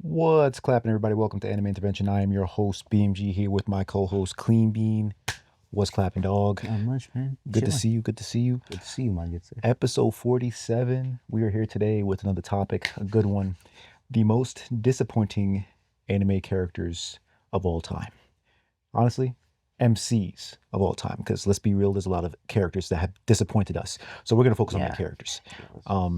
What's clapping, everybody? Welcome to Anime Intervention. I am your host, BMG, here with my co-host, Clean Bean. What's clapping, dog? Not much, man. Good to Chilling. see you. Good to see you. Good to see you, my good sir. Episode 47. We are here today with another topic, a good one. The most disappointing anime characters of all time. Honestly, MCs of all time. Because let's be real, there's a lot of characters that have disappointed us. So we're going to focus on main Yeah. characters. Yeah,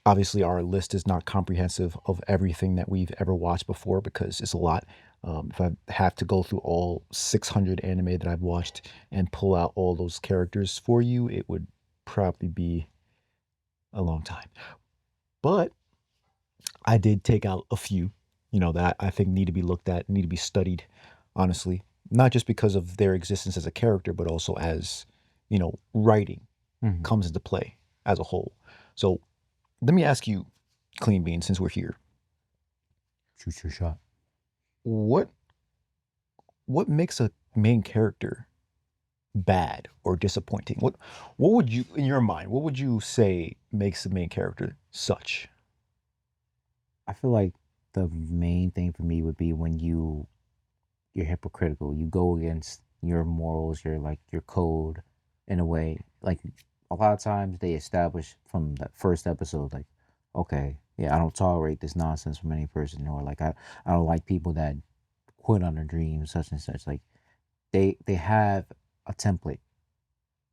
Obviously, our list is not comprehensive of everything that we've ever watched before because it's a lot. If I have to go through all 600 anime that I've watched and pull out all those characters for you, it would probably be a long time. But I did take out a few, that I think need to be looked at, need to be studied, honestly. Not just because of their existence as a character, but also as, writing Mhm. comes into play as a whole. So let me ask you, Clean Bean, since we're here, Shoot your shot. what what makes a main character bad or disappointing? What would you, in your mind, what would you say makes the main character such? I feel like the main thing for me would be when you're hypocritical. You go against your morals, your code in a way. Like a lot of times they establish from that first episode, like, okay, yeah, I don't tolerate this nonsense from any person, or like I don't like people that quit on their dreams, such and such. Like they have a template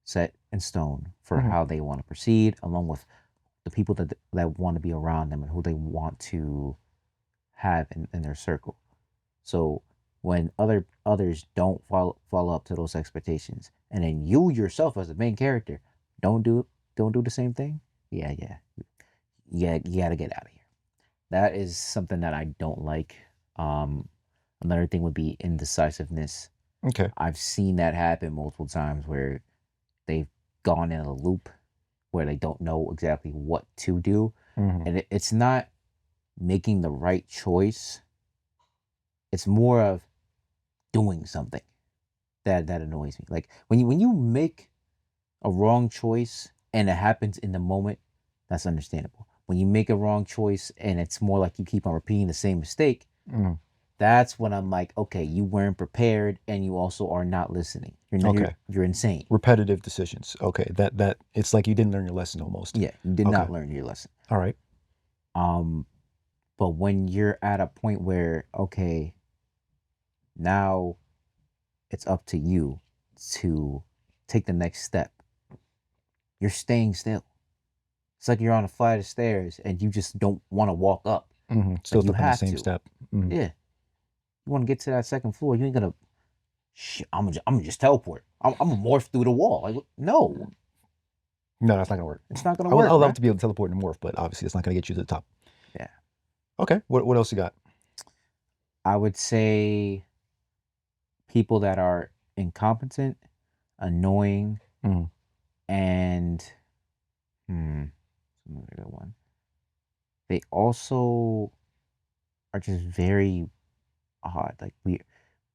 set in stone for Mhm. how they want to proceed, along with the people that want to be around them and who they want to have in their circle. So when others don't follow up to those expectations, and then you yourself as the main character don't do the same thing, you gotta get out of here. That is something that I don't like. Um, Another thing would be indecisiveness. Okay. I've seen that happen multiple times where they've gone in a loop where they don't know exactly what to do. Hmm. And it's not making the right choice. It's more of doing something that annoys me. Like when you make a wrong choice and it happens in the moment, that's understandable. When you make a wrong choice and it's more like you keep on repeating the same mistake, Hmm. that's when I'm like, okay, you weren't prepared and you also are not listening. You're not, Okay. you're insane. Repetitive decisions. Okay. That it's like you didn't learn your lesson almost. Yeah, you did Okay. not learn your lesson. All right. Um, but when you're at a point where, okay, now it's up to you to take the next step, you're staying still. It's like you're on a flight of stairs and you just don't want to walk up. Still Like you stuck on the have same to. step. Hmm. Yeah. You want to get to that second floor, you ain't gonna. I'm gonna just teleport. I'm gonna morph through the wall. Like no, No, that's not gonna work. it's not gonna I would work, love man. to be able to teleport and morph, but obviously it's not gonna get you to the top. Yeah. Okay. What else you got? I would say people that are incompetent, annoying, Mm. and another good one. They also are just very odd, like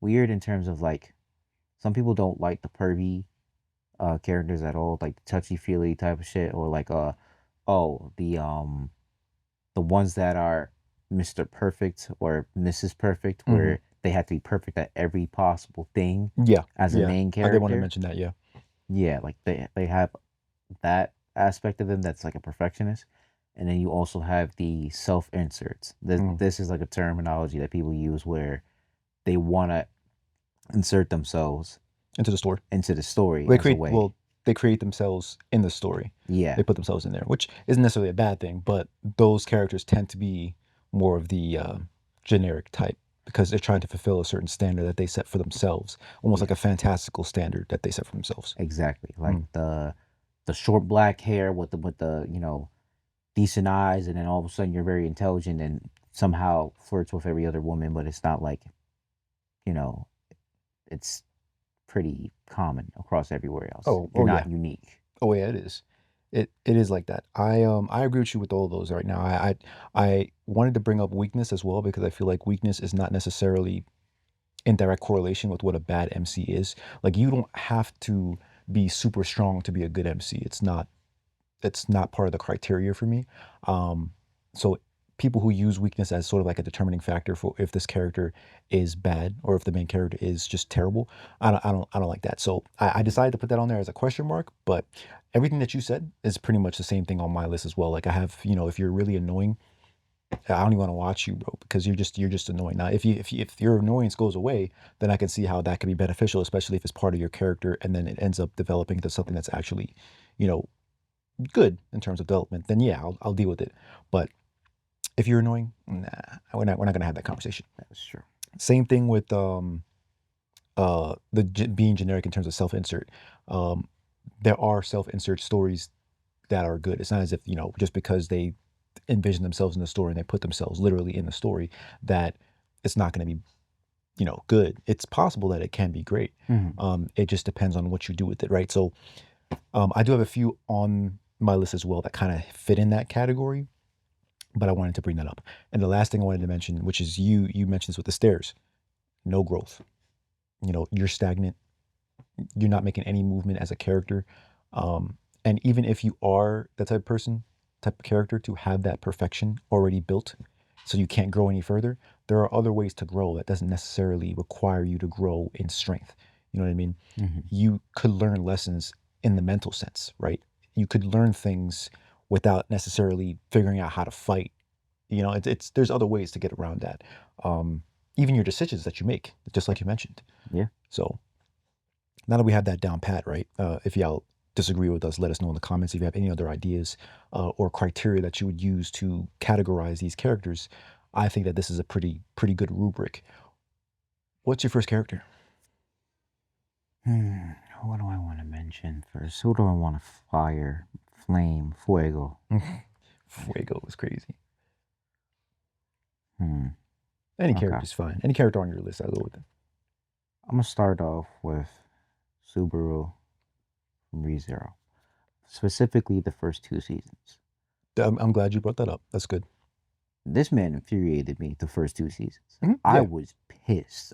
weird in terms of like some people don't like the pervy characters at all, like the touchy feely type of shit, or like oh the ones that are Mr. Perfect or Mrs. Perfect, Hmm. where they have to be perfect at every possible thing Yeah. as a Yeah. main I did want to character. mention that. Yeah. Yeah, like they have that aspect of them that's like a perfectionist. And then you also have the self inserts. Mm. This is like a terminology that people use where they want to insert themselves Into the story. into the story They as a create way. well, they create themselves in the story. Yeah, They put themselves in there, which isn't necessarily a bad thing, but those characters tend to be more of the generic type because they're trying to fulfill a certain standard that they set for themselves, almost like yeah, a fantastical standard that they set for themselves. exactly. Like Mm. the short black hair with the decent eyes, and then all of a sudden you're very intelligent and somehow flirts with every other woman, but it's not like you know it's pretty common across everywhere else. You're Oh not yeah. unique. Oh yeah, it is. It is like that. I agree with you with all of those right now. I wanted to bring up weakness as well because I feel like weakness is not necessarily in direct correlation with what a bad MC is. Like you don't have to be super strong to be a good MC. It's not part of the criteria for me. So people who use weakness as sort of like a determining factor for if this character is bad or if the main character is just terrible. I don't like that. So I decided to put that on there as a question mark. But everything that you said is pretty much the same thing on my list as well. Like I have, if you're really annoying, I don't even want to watch you, bro, because you're just annoying. Now, if your annoyance goes away, then I can see how that could be beneficial, especially if it's part of your character, and then it ends up developing to something that's actually, you know, good in terms of development. Then yeah, I'll deal with it. But if you're annoying, nah, we're not gonna have that conversation. That's true. Same thing with being generic in terms of self insert. Um, there are self insert stories that are good. It's not as if just because they envision themselves in the story and they put themselves literally in the story that it's not going to be good. It's possible that it can be great. Hmm. It just depends on what you do with it, right? So I do have a few on my list as well that kind of fit in that category, but I wanted to bring that up. And the last thing I wanted to mention, which is you mentioned this with the stairs, no growth. You're stagnant. You're not making any movement as a character. And even if you are the type of character to have that perfection already built, so you can't grow any further, there are other ways to grow that doesn't necessarily require you to grow in strength. You know what I mean? Hmm. You could learn lessons in the mental sense, right? You could learn things without necessarily figuring out how to fight. It's there's other ways to get around that. Even your decisions that you make, just like you mentioned. Yeah. So now that we have that down pat, right? If y'all disagree with us, let us know in the comments. If you have any other ideas or criteria that you would use to categorize these characters, I think that this is a pretty good rubric. What's your first character? Hmm. What do I want to mention first? Who do I want to fire? Flame, fuego. Fuego is crazy. Hmm. Any Okay. character is fine. Any character on your list, I'll go with it. I'm gonna start off with Subaru from ReZero, specifically the first two seasons. I'm glad you brought that up. That's good. This man infuriated me the first two seasons. I Yeah. was pissed.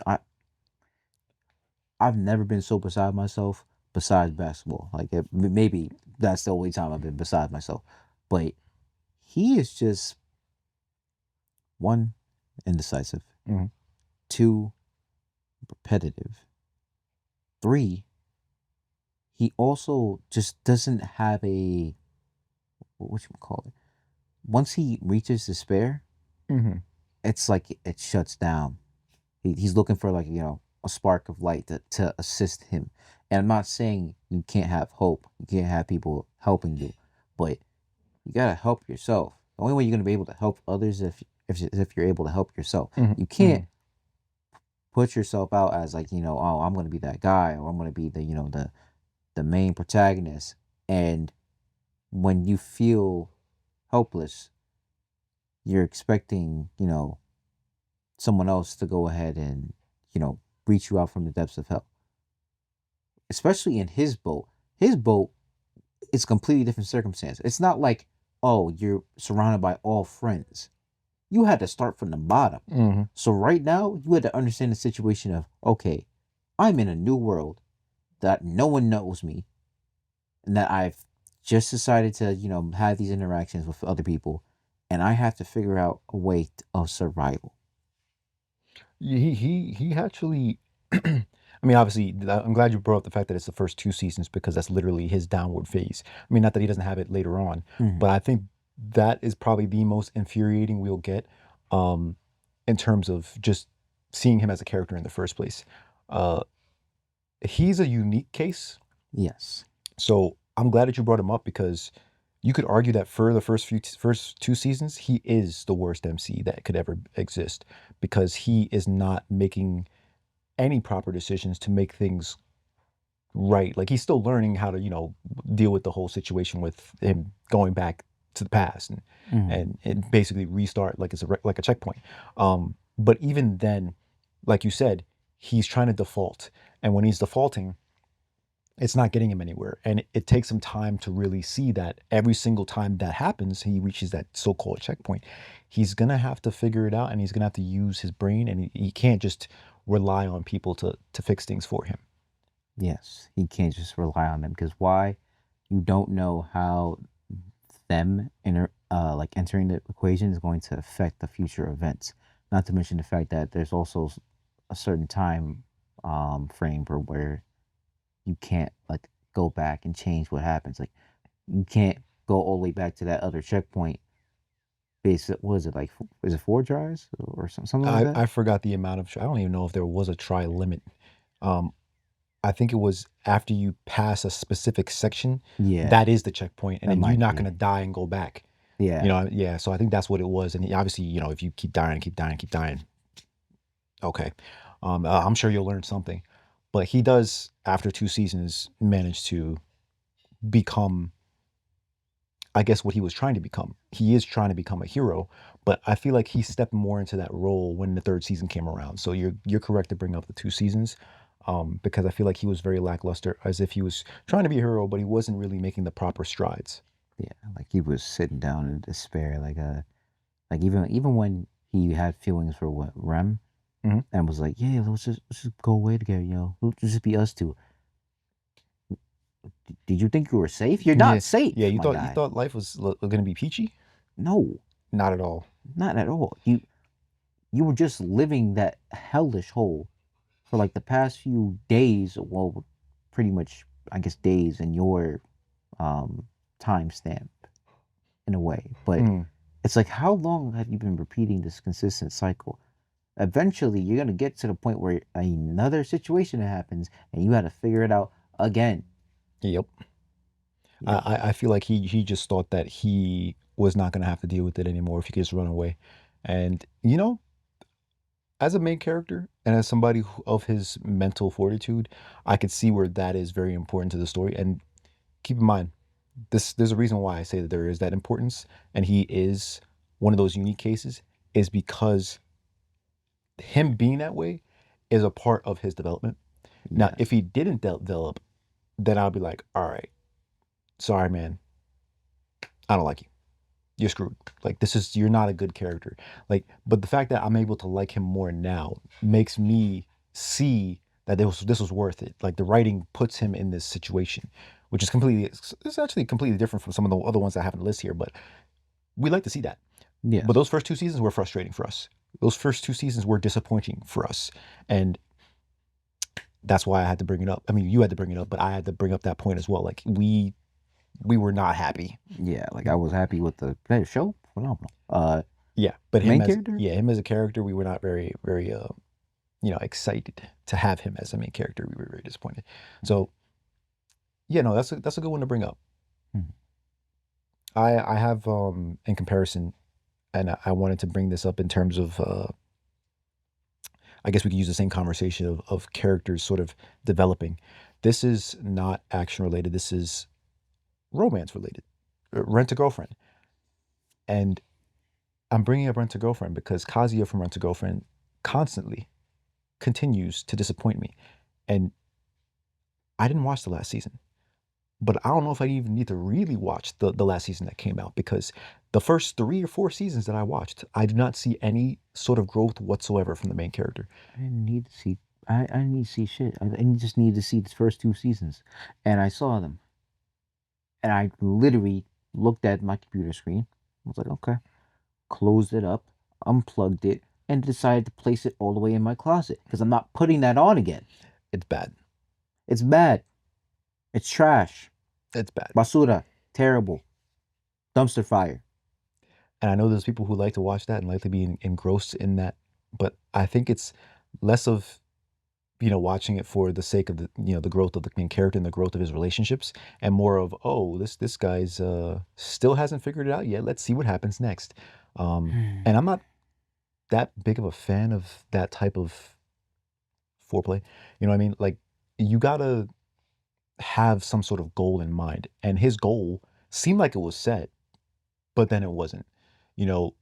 I've never been so beside myself besides basketball. Like maybe that's the only time I've been beside myself. But he is just one, indecisive, Mhm. two, repetitive, three, he also just doesn't have a what you call it. Once he reaches despair, Mhm. it's like it shuts down. He's looking for like a spark of light to assist him. And I'm not saying you can't have hope, you can't have people helping you, but you gotta help yourself. The only way you're gonna be able to help others if you're able to help yourself. Mhm. You can't Mhm. put yourself out as like oh, I'm gonna be that guy, or I'm gonna be the the main protagonist. And when you feel helpless, you're expecting someone else to go ahead and reach you out from the depths of hell. Especially in his boat. His boat is completely different circumstance. It's not like, oh, you're surrounded by all friends. You had to start from the bottom. Mhm. So right now, you had to understand the situation of, okay, I'm in a new world that no one knows me, and that I've just decided to, have these interactions with other people, and I have to figure out a way of survival. He actually. I mean, obviously, I'm glad you brought up the fact that it's the first two seasons because that's literally his downward phase. I mean, not that he doesn't have it later on, Mhm. but I think that is probably the most infuriating we'll get, um, in terms of just seeing him as a character in the first place. Uh, he's a unique case, Yes. so I'm glad that you brought him up because you could argue that for the first two seasons, he is the worst MC that could ever exist because he is not making any proper decisions to make things right. Like he's still learning how to, deal with the whole situation with him going back to the past and Mhm. and basically restart like it's like a checkpoint. But even then, like you said, he's trying to default, and when he's defaulting, it's not getting him anywhere. And it takes him time to really see that every single time that happens, he reaches that so-called checkpoint. He's gonna have to figure it out, and he's gonna have to use his brain, and he can't just rely on people to fix things for him. Yes. He can't just rely on them because why? You don't know how them like entering the equation is going to affect the future events. Not to mention the fact that there's also a certain time frame where you can't like go back and change what happens. Like you can't go all the way back to that other checkpoint. Based, what is it like? Is it 4 tries or something like that? I forgot the amount of. I don't even know if there was a try limit. Um, I think it was after you pass a specific section, Yeah, that is the checkpoint, and that then you're might not be. gonna die and go back. Yeah, Yeah. So I think that's what it was, and obviously, if you keep dying, keep dying, keep dying, okay, I'm sure you'll learn something. But he does, after 2 seasons, manage to become, I guess, what he was trying to become. He is trying to become a hero, but I feel like he stepped more into that role when the third season came around. So you're correct to bring up the 2 seasons, because I feel like he was very lackluster, as if he was trying to be a hero, but he wasn't really making the proper strides. yeah. Like he was sitting down in despair. Like even when he had feelings for what Rem Hmm. and was like, yeah, let's just go away together. Let's just be us two. Did you think you were safe? You're Yeah, not yeah. safe, You my thought guy. life was going to be peachy? No, Not at all. not at all. You were just living that hellish hole for like the past few days. Well, pretty much, I guess, days in your um timestamp in a way. But Mm, it's like, how long have you been repeating this consistent cycle? Eventually, you're gonna get to the point where another situation happens, and you got to figure it out again. yep. You know, I feel like he just thought that he was not going to have to deal with it anymore if he could just run away, and as a main character and as somebody of his mental fortitude, I could see where that is very important to the story. And keep in mind, there's a reason why I say that there is that importance, and he is one of those unique cases, is because him being that way is a part of his development. Now, if yes, he didn't develop, then I'll be like, all right, sorry, man, I don't like you. You're screwed. Like you're not a good character. Like, but the fact that I'm able to like him more now makes me see that this was worth it. Like the writing puts him in this situation, which is completely it's actually completely different from some of the other ones I have on the list here. But we like to see that. But yes, those first 2 seasons were frustrating for us. Those first 2 seasons were disappointing for us, and that's why I had to bring it up. I mean, you had to bring it up, but I had to bring up that point as well. Like we were not happy. yeah. Like I was happy with the show, phenomenal. Yeah, but Main character, him as a character, we were not very excited to have him as a main character. We were very disappointed. So yeah, no, that's a good one to bring up. hmm, I have in comparison, and I wanted to bring this up in terms of I guess we could use the same conversation of characters sort of developing. This is not action related. This is romance related. Rent a Girlfriend, and I'm bringing up Rent a Girlfriend because Kazuya from Rent a Girlfriend constantly continues to disappoint me, and I didn't watch the last season. But I don't know if I even need to really watch the last season that came out, because the first 3 or 4 seasons that I watched, I did not see any sort of growth whatsoever from the main character. I didn't need to see. I didn't need to see shit. I just needed to see the first 2 seasons, and I saw them, and I literally looked at my computer screen. I was like, okay, closed it up, unplugged it, and decided to place it all the way in my closet because I'm not putting that on again. It's bad. It's bad. It's trash. It's bad. Basura. Terrible. Dumpster fire. And I know there's people who like to watch that and like to be engrossed in that, but I think it's less of watching it for the sake of the growth of the main character and the growth of his relationships, and more of, oh, this guy's still hasn't figured it out yet. Let's see what happens next. And I'm not that big of a fan of that type of foreplay. You know what I mean? Like, you gotta have some sort of goal in mind. And his goal seemed like it was set, but then it wasn't. You know,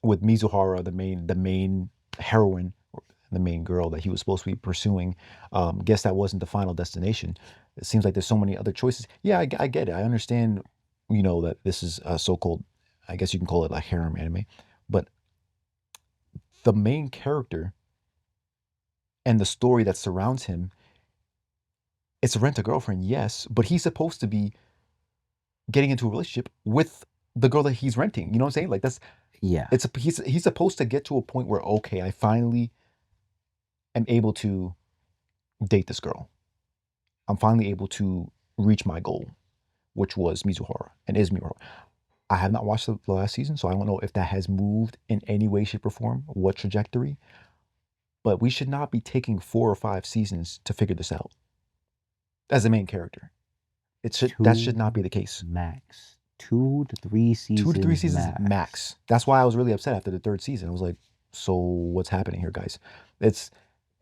with Mizuhara, the main heroine, or the main girl that he was supposed to be pursuing, guess that wasn't the final destination. It seems like there's so many other choices. Yeah, I get it. I understand, that this is a so-called, I guess you can call it like harem anime, but the main character and the story that surrounds him, it's a rent a girlfriend, yes, but he's supposed to be getting into a relationship with the girl that he's renting. You know what I'm saying? Like that's Yeah. it's a he's supposed to get to a point where okay, I finally am able to date this girl. I'm finally able to reach my goal, which was Mizuhara and is Mizuhara. I have not watched the last season, so I don't know if that has moved in any way, shape, or form, what trajectory. But we should not be taking 4 or 5 seasons to figure this out as the main character. That should not Two be the case. max. 2 to 3 2 to 3 seasons seasons max. max. That's why I was really upset after the third season. I was like, so what's happening here, guys? It's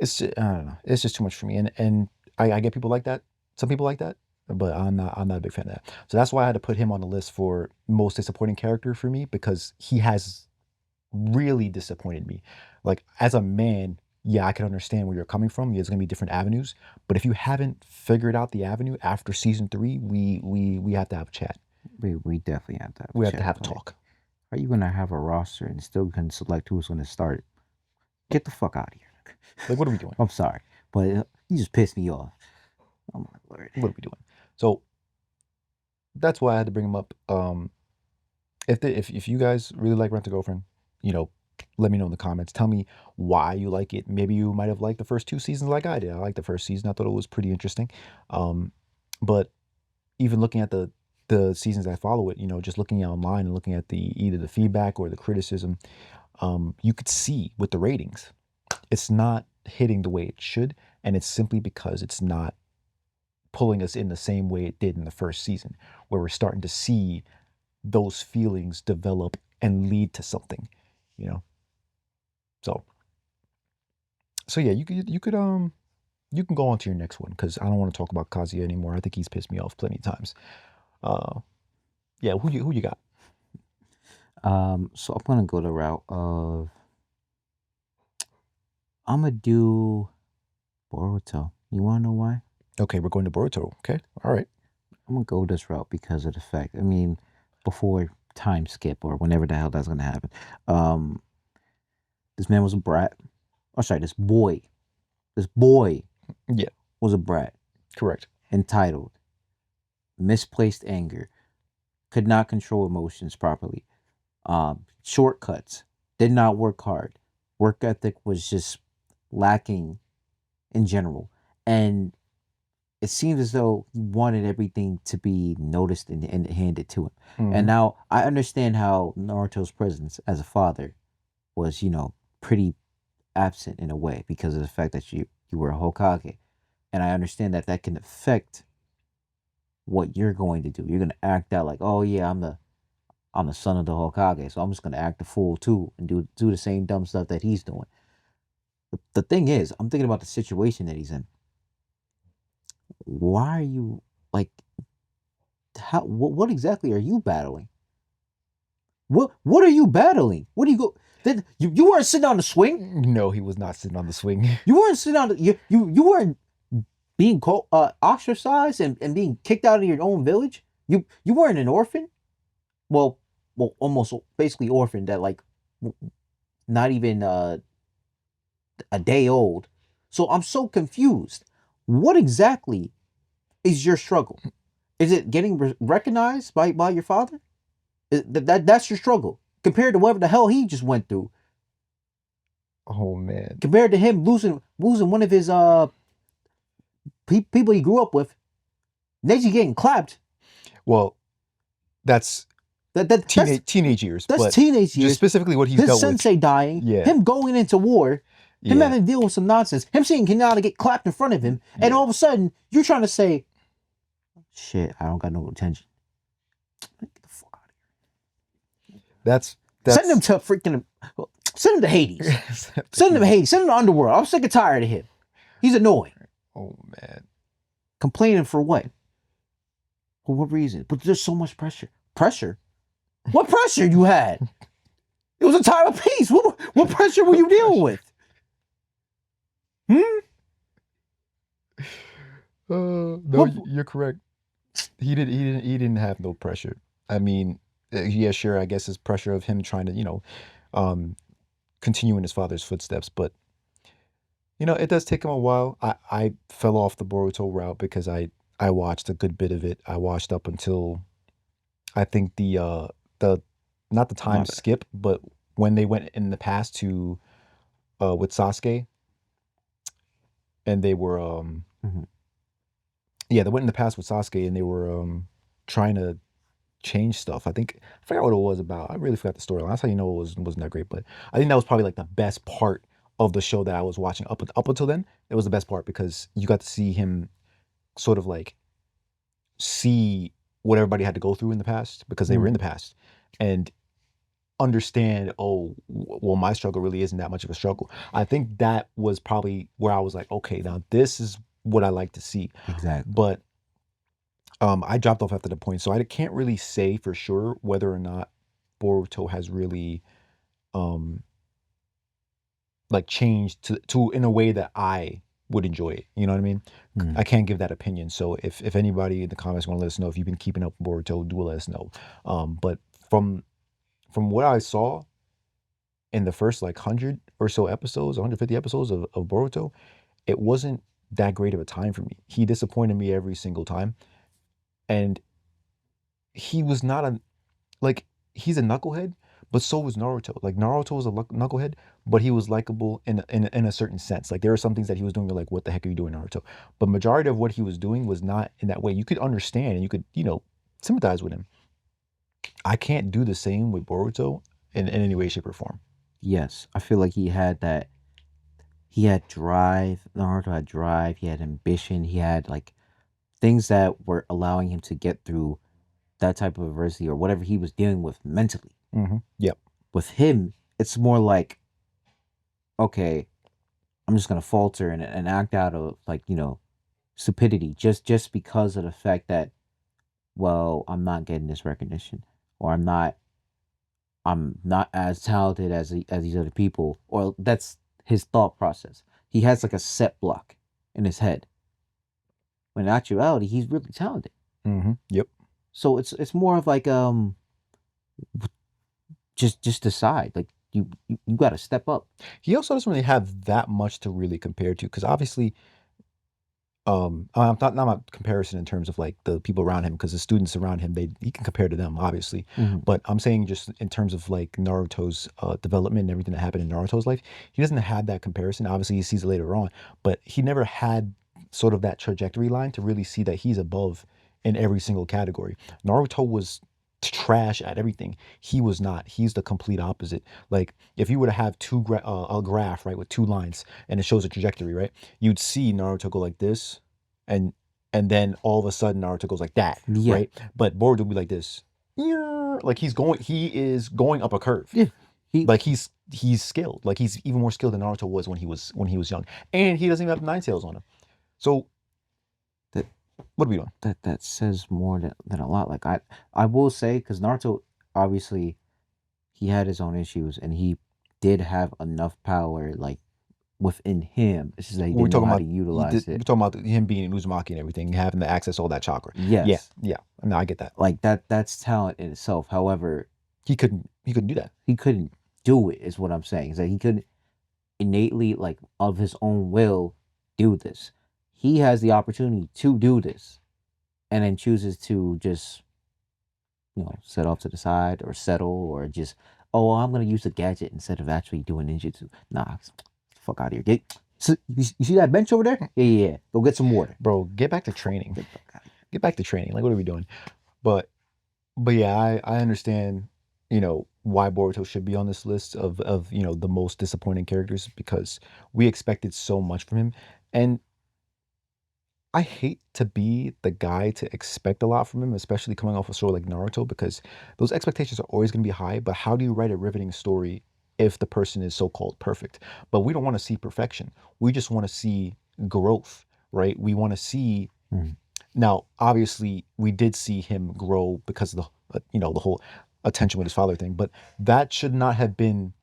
I don't know. It's just too much for me. And I get people like that. Some people like that, but I'm not a big fan of that. So that's why I had to put him on the list for most disappointing character for me because he has really disappointed me. Like as a man, yeah, I can understand where you're coming from. There's gonna be different avenues, but if you haven't figured out the avenue after season three, we have to have a chat. We definitely have to have a We have to chat. have a Like, talk. are you gonna have a roster and still can select who's gonna start? Get the fuck out of here. Like, what are we doing? I'm sorry, but you just pissed me off. Oh my lord. What are we doing? So that's why I had to bring him up. If you guys really like Rent a Girlfriend, you know, let me know in the comments. Tell me why you like it. Maybe you might have liked the first 2 seasons like I did. I liked the first season. I thought it was pretty interesting. Um, but even looking at the seasons that follow it, just looking online and looking at the either the feedback or the criticism, you could see with the ratings, it's not hitting the way it should, and it's simply because it's not pulling us in the same way it did in the first season, where we're starting to see those feelings develop and lead to something, you know. So yeah, you can go on to your next one because I don't want to talk about Kazuya anymore. I think he's pissed me off plenty of times. Uh, yeah, who you got? So I'm gonna go the route of I'm gonna do Boruto. You wanna know why? Okay, we're going to Boruto. Okay, all right. I'm gonna go this route because of the fact. I mean, before time skip or whenever the hell that's gonna happen. Um, this man was a brat. Oh, sorry, This boy Yeah, was a brat, correct. entitled, misplaced anger, could not control emotions properly, shortcuts, did not work hard, work ethic was just lacking in general, and it seems as though he wanted everything to be noticed and handed to him. And Hmm. now I understand how Naruto's presence as a father was, pretty absent in a way because of the fact that you were a Hokage, and I understand that that can affect what you're going to do. You're going to act out like, oh yeah, I'm the son of the Hokage, so I'm just going to act a fool too and do the same dumb stuff that he's doing. The thing is, I'm thinking about the situation that he's in. Why are you like? How? What exactly are you battling? What are you battling? What do you go? Did you weren't sitting on the swing? No, he was not sitting on the swing. You weren't sitting on the, you weren't being ostracized and being kicked out of your own village. You weren't an orphan. Well, almost basically orphaned at like not even a day old. So I'm so confused. What exactly is your struggle? Is it getting recognized by your father? That's your struggle compared to whatever the hell he just went through. Oh man. Compared to him losing one of his people he grew up with, Neji getting clapped. Well, that's That's teenage years, that's but teenage just years. specifically what he's His dealt with. sensei dying, Yeah, him going into war, him yeah, having to deal with some nonsense, him seeing Hinata get clapped in front of him, and yeah. all of a sudden you're trying to say, "Shit, I don't got no attention." Get the fuck out of here. That's Send him that's. to freaking. Send him to Hades. Send him to Hades. Send him to Underworld. I'm sick and tired of him. He's annoying. Oh man. Complaining for what? For what reason? But there's so much pressure. Pressure? What pressure you had? It was a time of peace. What pressure were you dealing with? Hmm? No, you're correct. He didn't have no pressure. I mean, yeah, sure. I guess it's pressure of him trying to, um, continue in his father's footsteps. But it does take him a while. I fell off the Boruto route because I watched a good bit of it. I watched up until I think the not the My time bad. skip, but when they went in the past to with Sasuke and they were Hmm. yeah, they went in the past with Sasuke and they were trying to change stuff. I forgot what it was about. I really forgot the storyline. That's how you know wasn't that great. But I think that was probably like the best part of the show that I was watching up until then. It was the best part because you got to see him sort of like see what everybody had to go through in the past because they were in Hmm. the past and understand, oh, well, my struggle really isn't that much of a struggle. I think that was probably where I was like, okay, now this is what I like to see. Exactly. But I dropped off after the point, so I can't really say for sure whether or not Boruto has really um like changed to in a way that I would enjoy it. You know what I mean? Hmm. I can't give that opinion. So if anybody in the comments want to let us know if you've been keeping up with Boruto, do let us know. But from what I saw in the first like 100 or so episodes, 150 episodes of Boruto, it wasn't that great of a time for me. He disappointed me every single time. And he was not a like he's a knucklehead, but so was Naruto. Like Naruto was a knucklehead, but he was likable in a certain sense. Like there are some things that he was doing, you're like, what the heck are you doing, Naruto? But majority of what he was doing was not in that way. You could understand and you could, sympathize with him. I can't do the same with Boruto in any way, shape, or form. Yes, I feel like he had that. He had drive. Naruto had drive. He had ambition. He had like things that were allowing him to get through that type of adversity or whatever he was dealing with mentally. Yep. With him, it's more like, okay, I'm just gonna falter and act out of like stupidity just because of the fact that, well, I'm not getting this recognition, or I'm not as talented as these other people, or that's his thought process. He has like a set block in his head when in actuality he's really talented. Yep. So it's more of like just decide, like you got to step up. He also doesn't really have that much to really compare to because obviously I'm not a comparison in terms of like the people around him because the students around him they he can compare to them obviously, Hmm. but I'm saying just in terms of like Naruto's development and everything that happened in Naruto's life, he doesn't have that comparison. Obviously, he sees it later on, but he never had sort of that trajectory line to really see that he's above in every single category. Naruto was trash at everything. He was not. He's the complete opposite. Like if you were to have a graph right with two lines and it shows a trajectory, right? You'd see Naruto go like this, and and then all of a sudden Naruto goes like that, Yeah, right? But Boruto will be like this, yeah, like he is going up a curve. yeah. He Like he's skilled. Like he's even more skilled than Naruto was when he was young, and he doesn't even have nine tails on him. So that what are we doing? that says more than a lot. Like I will say, because Naruto, obviously he had his own issues and he did have enough power like within him. It's just that he We're didn't know talking how to about utilize we're it. talking about him being in Uzumaki and everything, having to access all that chakra. Yeah, Yes, yeah. No, I get that. like that's talent in itself. However, He couldn't do that. he couldn't do it, is what I'm saying. Is that he couldn't innately, like of his own will, do this. He has the opportunity to do this and then chooses to just set off to the side or settle or just, oh, I'm gonna use the gadget instead of actually doing ninjutsu. Nah, fuck out of here. You see that bench over there? Yeah, yeah, yeah. Go get some water. Bro, get back to Fuck, training. get the fuck out of Get back to training. Like what are we doing? But But yeah, I understand, why Boruto should be on this list of the most disappointing characters because we expected so much from him. And I hate to be the guy to expect a lot from him, especially coming off a story like Naruto, because those expectations are always going to be high. But how do you write a riveting story if the person is so-called perfect? But we don't want to see perfection. We just want to see growth, right? We want to see here. now, obviously, we did see him grow because of the whole attention with his father thing, but that should not have been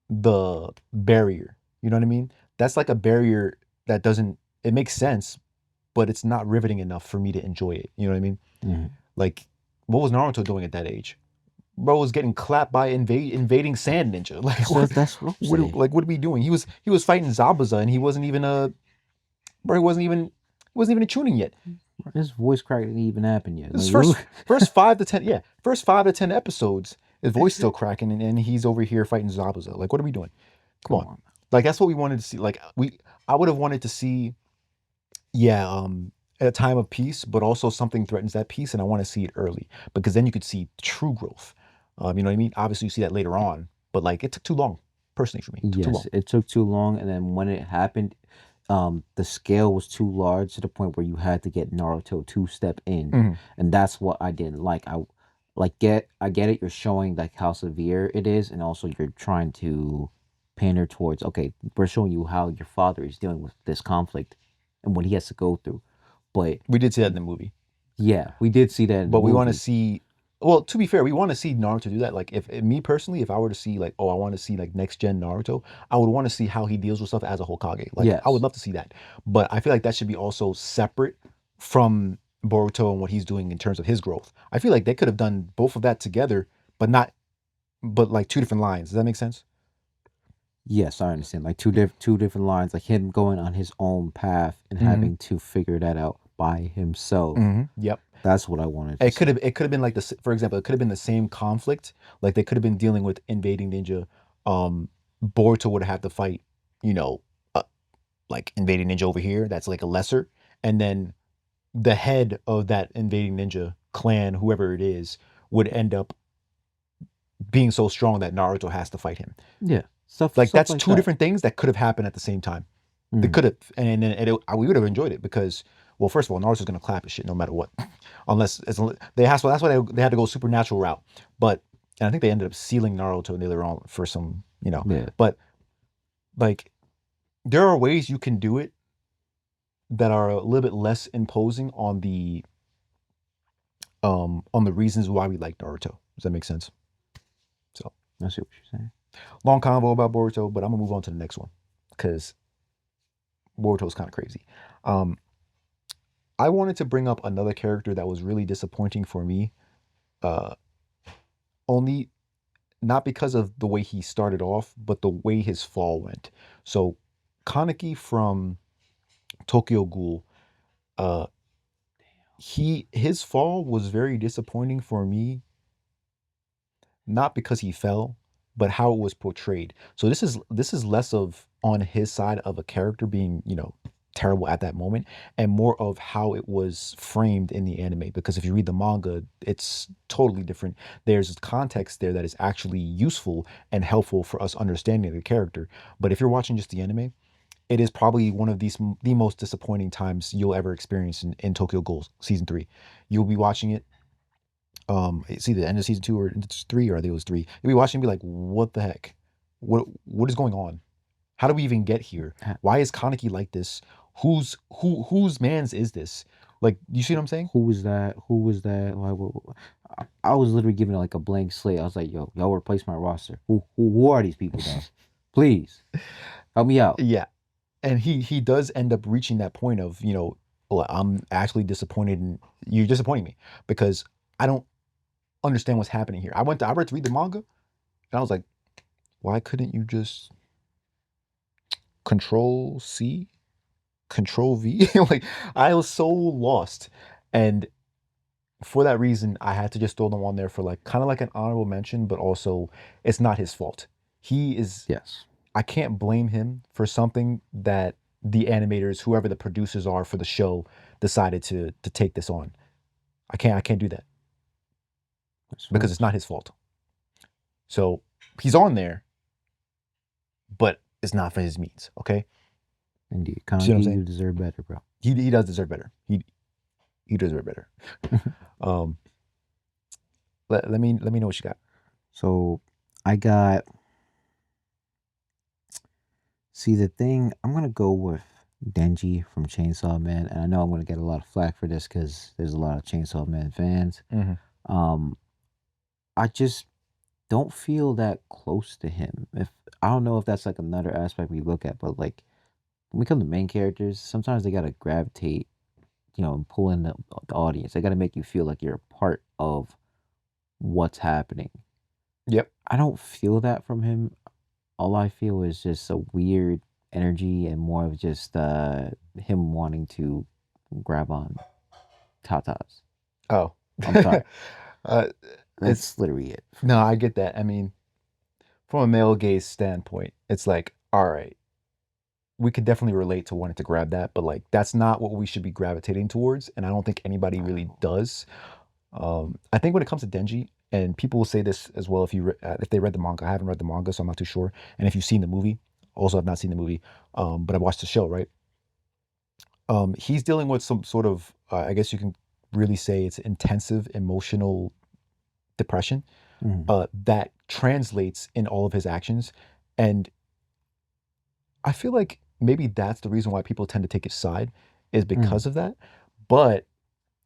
the barrier. You know what I mean? That's like a barrier that doesn't, it makes sense, but it's not riveting enough for me to enjoy it. You know what I mean? Mm-hmm. Like, what was Naruto doing at that age? Bro was getting clapped by invading sand ninja. Like, So that's what I'm saying. what are we doing? He was fighting Zabuza, and he wasn't even a bro. He wasn't even a tuning yet. His voice crack didn't even happen yet. This Like, first 5 to 10, yeah, first 5 to 10 episodes, his voice still cracking, and he's over here fighting Zabuza. Like, what are we doing? Come come on. on. Like that's what we wanted to see. I would have wanted to see, yeah, at a time of peace, but also something threatens that peace, and I want to see it early because then you could see true growth. You know what I mean? Obviously, you see that later on, but like it took too long, personally for me. It took too Yes, long. it took too long, and then when it happened, the scale was too large to the point where you had to get Naruto to step in, Mhm. and that's what I didn't like. I get it. You're showing like how severe it is, and also you're trying to pander towards. Okay, we're showing you how your father is dealing with this conflict and what he has to go through. But We did see that in the movie. yeah, we did see that in the But we want to movie. see. Well, to be fair, we want to see Naruto do that. Like, if me personally, if I were to see like, oh, I want to see like next gen Naruto, I would want to see how he deals with stuff as a Hokage. Like, I would Yes, love to see that. But I feel like that should be also separate from Boruto and what he's doing in terms of his growth. I feel like they could have done both of that together, but not, but like two different lines. Does that make sense? yes, I understand. Like two different lines, like him going on his own path and Mm-hmm. having to figure that out by himself. Mm-hmm. Yep. That's what I wanted to see. It could have been like this. For example, it could have been the same conflict. Like they could have been dealing with invading ninja. Boruto would have had to fight, you know, uh, like invading ninja over here. That's like a lesser, and then the head of that invading ninja clan, whoever it is, would end up being so strong that Naruto has to fight him. Yeah, Like stuff that's like two that. different things that could have happened at the same time. They Mm, could have, we would have enjoyed it because, well, first of all, Naruto's gonna clap his shit no matter what, unless it's they has. Well, that's why they had to go supernatural route. But and I think they ended up sealing Naruto later on for some, yeah, But like, there are ways you can do it that are a little bit less imposing on the reasons why we like Naruto. Does that make sense? So I see what you're saying. long convo about Boruto, but I'm gonna move on to the next one because Boruto's kind of crazy. Um, I wanted to bring up another character that was really disappointing for me. Uh, only not because of the way he started off, but the way his fall went. So Kaneki from Tokyo Ghoul, uh, his fall was very disappointing for me, not because he fell, but how it was portrayed. So this is less of on his side of a character being, terrible at that moment, and more of how it was framed in the anime. Because if you read the manga, it's totally different. There's context there that is actually useful and helpful for us understanding the character. But if you're watching just the anime, it is probably one of the most disappointing times you'll ever experience in Tokyo Ghoul season 3. You'll be watching it, it's either the end of season 2 or it's 3, or I think it was 3. You'll be watching and be like, what the heck? What is going on? How do we even get here? Ha- Why is Kaneki like this? Whose man's is this? Like, you see what I'm saying? Who was that? Who was that? Like, I was literally giving it like a blank slate. I was like, yo, y'all replace my roster. Who are these people, dog? Please help me out. Yeah. And he does end up reaching that point of, well, I'm actually disappointed in you're disappointing me because I don't understand what's happening here. I read to read the manga and I was like, why couldn't you just control C, control V? Like, I was so lost. And for that reason, I had to just throw them on there for like kind of like an honorable mention, but also it's not his fault. He is, Yes, I can't blame him for something that the animators, whoever the producers are for the show, decided to take this on. I can't do that that's because it's facts. not his fault. So he's on there, but it's not for his means. Okay, Indeed, see what I'm Kaneki, saying? you deserve better, bro. He does deserve better. He deserves better. Um, let me know what you got. So I got. See, the thing, I'm gonna go with Denji from Chainsaw Man, and I know I'm gonna get a lot of flack for this because there's a lot of Chainsaw Man fans. Hmm. Um, I just don't feel that close to him. If I don't know if that's like another aspect we look at, but like when we come to main characters, sometimes they gotta gravitate, and pull in the audience. They gotta make you feel like you're a part of what's happening. Yep. I don't feel that from him. All I feel is just a weird energy and more of just him wanting to grab on. tatas. Oh. I'm sorry. uh, it's That's literally it. no, I get that. I mean, from a male gaze standpoint, it's like, all right, we could definitely relate to wanting to grab that, but like that's not what we should be gravitating towards, and I don't think anybody really Wow. does. I think when it comes to Denji, and people will say this as well if they read the manga. I haven't read the manga, so I'm not too sure. And if you've seen the movie, also I've not seen the movie, but I watched the show, right? He's dealing with some sort of, I guess you can really say it's intensive emotional depression Mhm. that translates in all of his actions, and I feel like maybe that's the reason why people tend to take his side is Mhm. because of that. But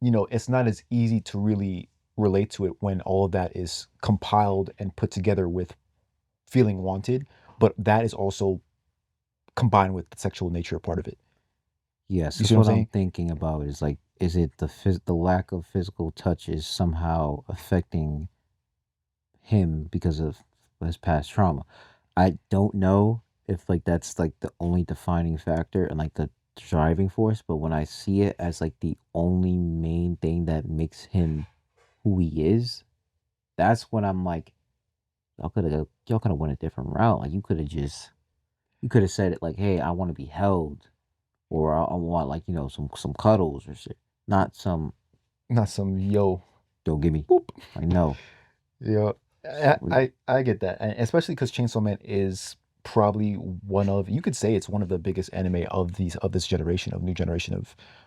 it's not as easy to really relate to it when all of that is compiled and put together with feeling wanted, but that is also combined with the sexual nature part of it. Yes, You because see what I'm what I'm saying? thinking about is like, is it the lack of physical touch is somehow affecting him because of his past trauma? I don't know if like that's like the only defining factor and like the driving force, but when I see it as like the only main thing that makes him who he is, that's when I'm like, y'all could have went a different route. Like you could have said it like, hey, I want to be held, or I want like some cuddles or shit, not some Not some yo don't give me boop. like no. Yeah, I get that, and especially because Chainsaw Man is probably one of you could say it's one of the biggest anime of this generation of new generation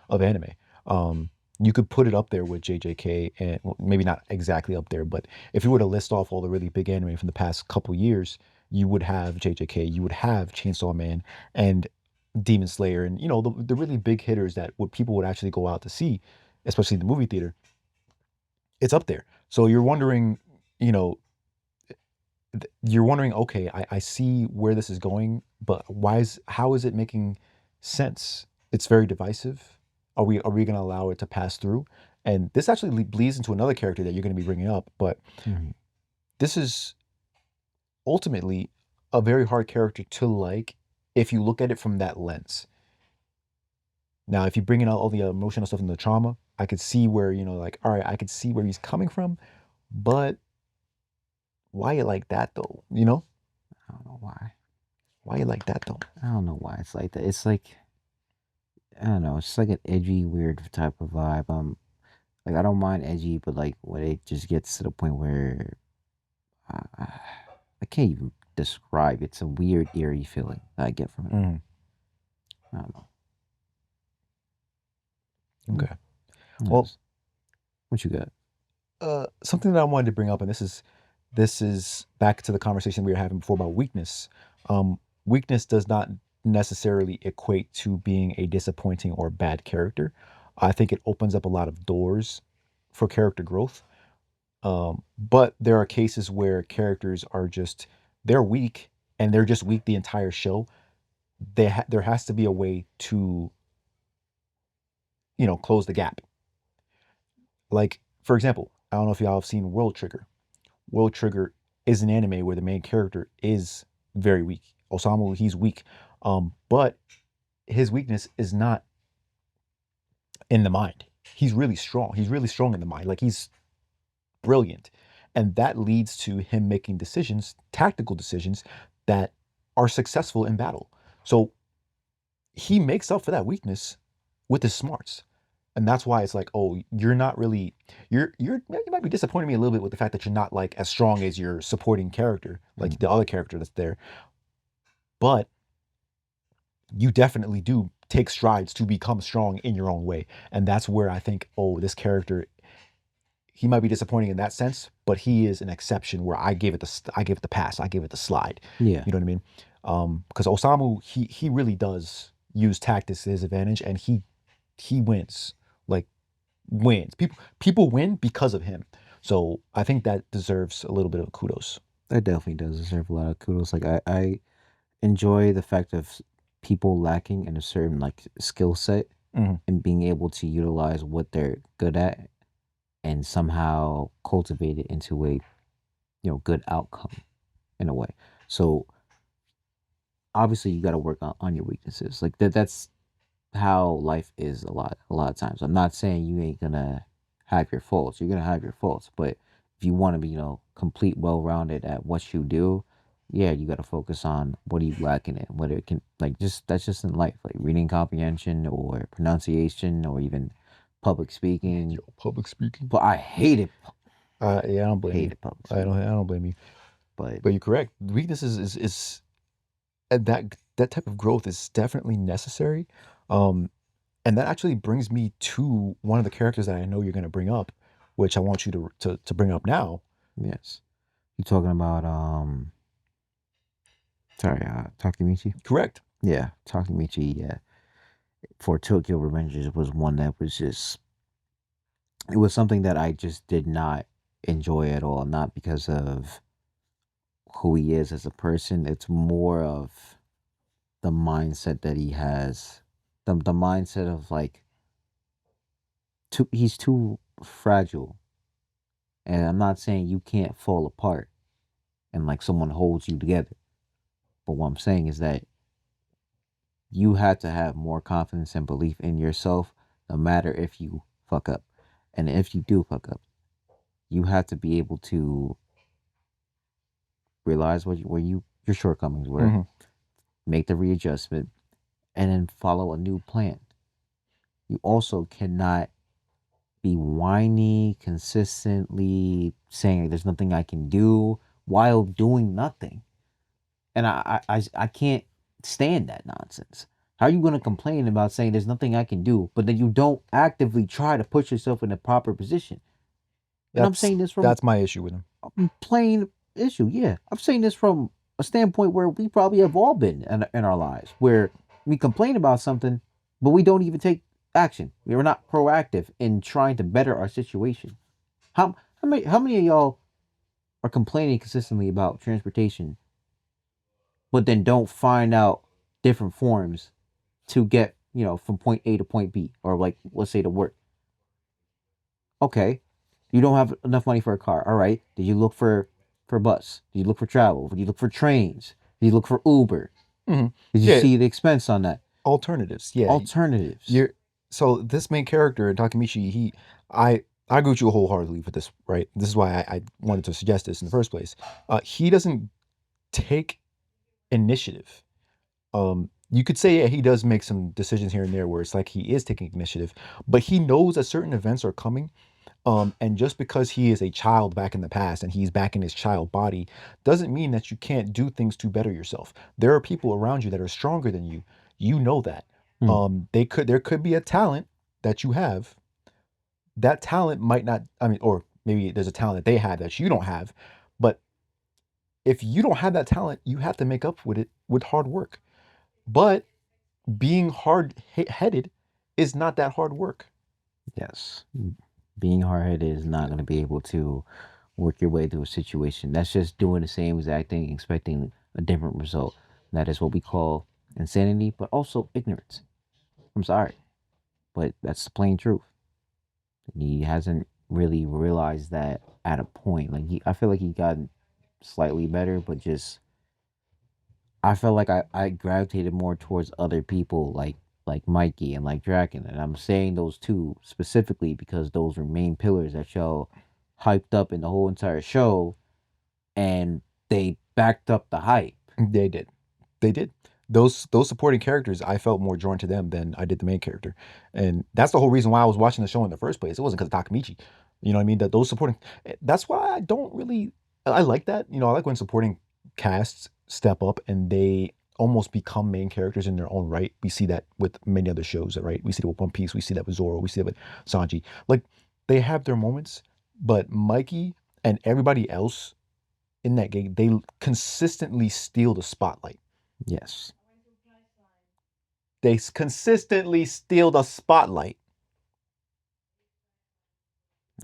of anime. Um, you could put it up there with JJK, and well, maybe not exactly up there, but if you were to list off all the really big anime from the past couple years, you would have JJK, you would have Chainsaw Man, and Demon Slayer, and the really big hitters that would people would actually go out to see, especially in the movie theater. It's up there. So you know, you're wondering, okay, I see where this is going, but how is it making sense? It's very divisive. Are we going to allow it to pass through? And this actually bleeds into another character that you're going to be bringing up, but Mhm. this is ultimately a very hard character to like if you look at it from that lens. Now, if you bring in all the emotional stuff and the trauma, I could see where, like, all right, I could see where he's coming from, but why you like that though? I don't know why. Why you like that though? I don't know why it's like that. It's like I don't know. It's like an edgy, weird type of vibe. Like I don't mind edgy, but like when it just gets to the point where I, I can't even describe. It's a weird, eerie feeling that I get from it. Mm, I don't know. Mm, okay. Well, yes. What you got? something that I wanted to bring up, and this is back to the conversation we were having before about weakness. Weakness does not necessarily equate to being a disappointing or bad character. I think it opens up a lot of doors for character growth. But there are cases where characters are just they're weak and they're just weak the entire show. There has to be a way to close the gap. Like for example, I don't know if y'all have seen World Trigger. World Trigger is an anime where the main character is very weak. Osamu, he's weak. But his weakness is not in the mind. He's really strong. He's really strong in the mind. Like he's brilliant. And that leads to him making decisions, tactical decisions that are successful in battle. So he makes up for that weakness with his smarts. And that's why it's like, oh, you're not really you might be disappointing me a little bit with the fact that you're not like as strong as your supporting character, like Mm. the other character that's there. But you definitely do take strides to become strong in your own way. And that's where I think, oh, this character, he might be disappointing in that sense, but he is an exception where I give it the pass, I give it the slide. Yeah, You know what I mean? Because Osamu, he really does use tactics to his advantage, and he wins, like wins. People win because of him. So I think that deserves a little bit of kudos. that definitely does deserve a lot of kudos. Like I enjoy the fact of people lacking in a certain like skill set Mhm. and being able to utilize what they're good at and somehow cultivate it into a good outcome in a way. So obviously you got to work on your weaknesses. Like that's how life is a lot of times. I'm not saying you ain't gonna have your faults. You're gonna have your faults, but if you want to be, complete, well-rounded at what you do, yeah, you got to focus on what are you lacking in, whether it can like just that's just in life, like reading comprehension or pronunciation or even public speaking. Yo, public speaking. But I Yeah, I don't blame you. hated public I don't. speaking. I don't blame you. But But you're correct. Weakness is and that type of growth is definitely necessary. Um, and that actually brings me to one of the characters that I know you're going to bring up, which I want you to bring up now. yes, you talking about sorry, Takemichi. Correct. Yeah, Takemichi. Yeah, for Tokyo Revengers was one that was just it was something that I just did not enjoy at all. Not because of who he is as a person. It's more of the mindset that he has. The mindset of like he's too fragile. And I'm not saying you can't fall apart and like someone holds you together. But what I'm saying is that you have to have more confidence and belief in yourself no matter if you fuck up. And if you do fuck up, you have to be able to realize where your shortcomings were, Hmm. make the readjustment, and then follow a new plan. You also cannot be whiny, consistently saying there's nothing I can do while doing nothing. And I can't stand that nonsense. How are you going to complain about saying there's nothing I can do, but then you don't actively try to put yourself in a proper position? And I'm That's saying this from that's my issue with him. plain issue. Yeah, I'm saying this from a standpoint where we probably have all been in our lives, where we complain about something, but we don't even take action. We're not proactive in trying to better our situation. How many of y'all are complaining consistently about transportation, but then don't find out different forms to get from point A to point B, or like let's say to work? Okay, you don't have enough money for a car. All right, did you look for bus? Did you look for travel? Did you look for trains? Did you look for Uber? Hmm. Did you Yeah, see the expense on that? alternatives. Yeah, Alternatives. you're so this main character Takemichi. I agree with you wholeheartedly with this. Right. This is why I wanted to suggest this in the first place. He doesn't take initiative. You could say yeah, he does make some decisions here and there where it's like he is taking initiative, but he knows that certain events are coming. And just because he is a child back in the past and he's back in his child body doesn't mean that you can't do things to better yourself. There are people around you that are stronger than you. You know that. Hmm. There could be a talent that you have. That talent might not, I mean, or maybe there's a talent that they have that you don't have. But if you don't have that talent, you have to make up with it with hard work. But being hard headed is not that hard work. Yes. Being hard headed is not going to be able to work your way through a situation. That's just doing the same exact thing, expecting a different result. That is what we call insanity, but also ignorance. I'm sorry, but that's the plain truth. He hasn't really realized that at a point. Like I feel like he got slightly better, but just I felt like I gravitated more towards other people like Mikey and like Draken. And I'm saying those two specifically because those were main pillars that show hyped up in the whole entire show, and they backed up the hype. They did. They did. Those supporting characters, I felt more drawn to them than I did the main character, and that's the whole reason why I was watching the show in the first place. It wasn't because of Takamichi, you know what I mean? That those supporting. That's why I don't really. I like that. You know, I like when supporting casts step up and they almost become main characters in their own right. We see that with many other shows, right? We see that with One Piece. We see that with Zoro. We see that with Sanji. Like they have their moments, but Mikey and everybody else in that game, they consistently steal the spotlight. Yes. They consistently steal the spotlight.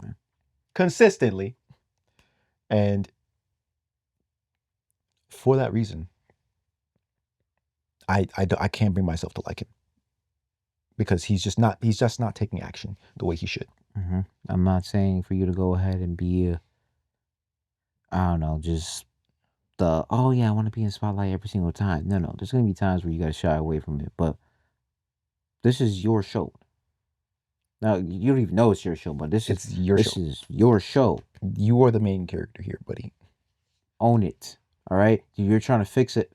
Yeah. Consistently. And for that reason, I can't bring myself to like him because he's just not taking action the way he should. I'm not saying for you to go ahead and be, I don't know, just oh yeah, I want to be in the spotlight every single time. No, no, there's gonna be times where you gotta shy away from it, but This is your show. Now you don't even know it's your show, but this is It's your this show. is your show. You are the main character here, buddy. Own it. All right. You're trying to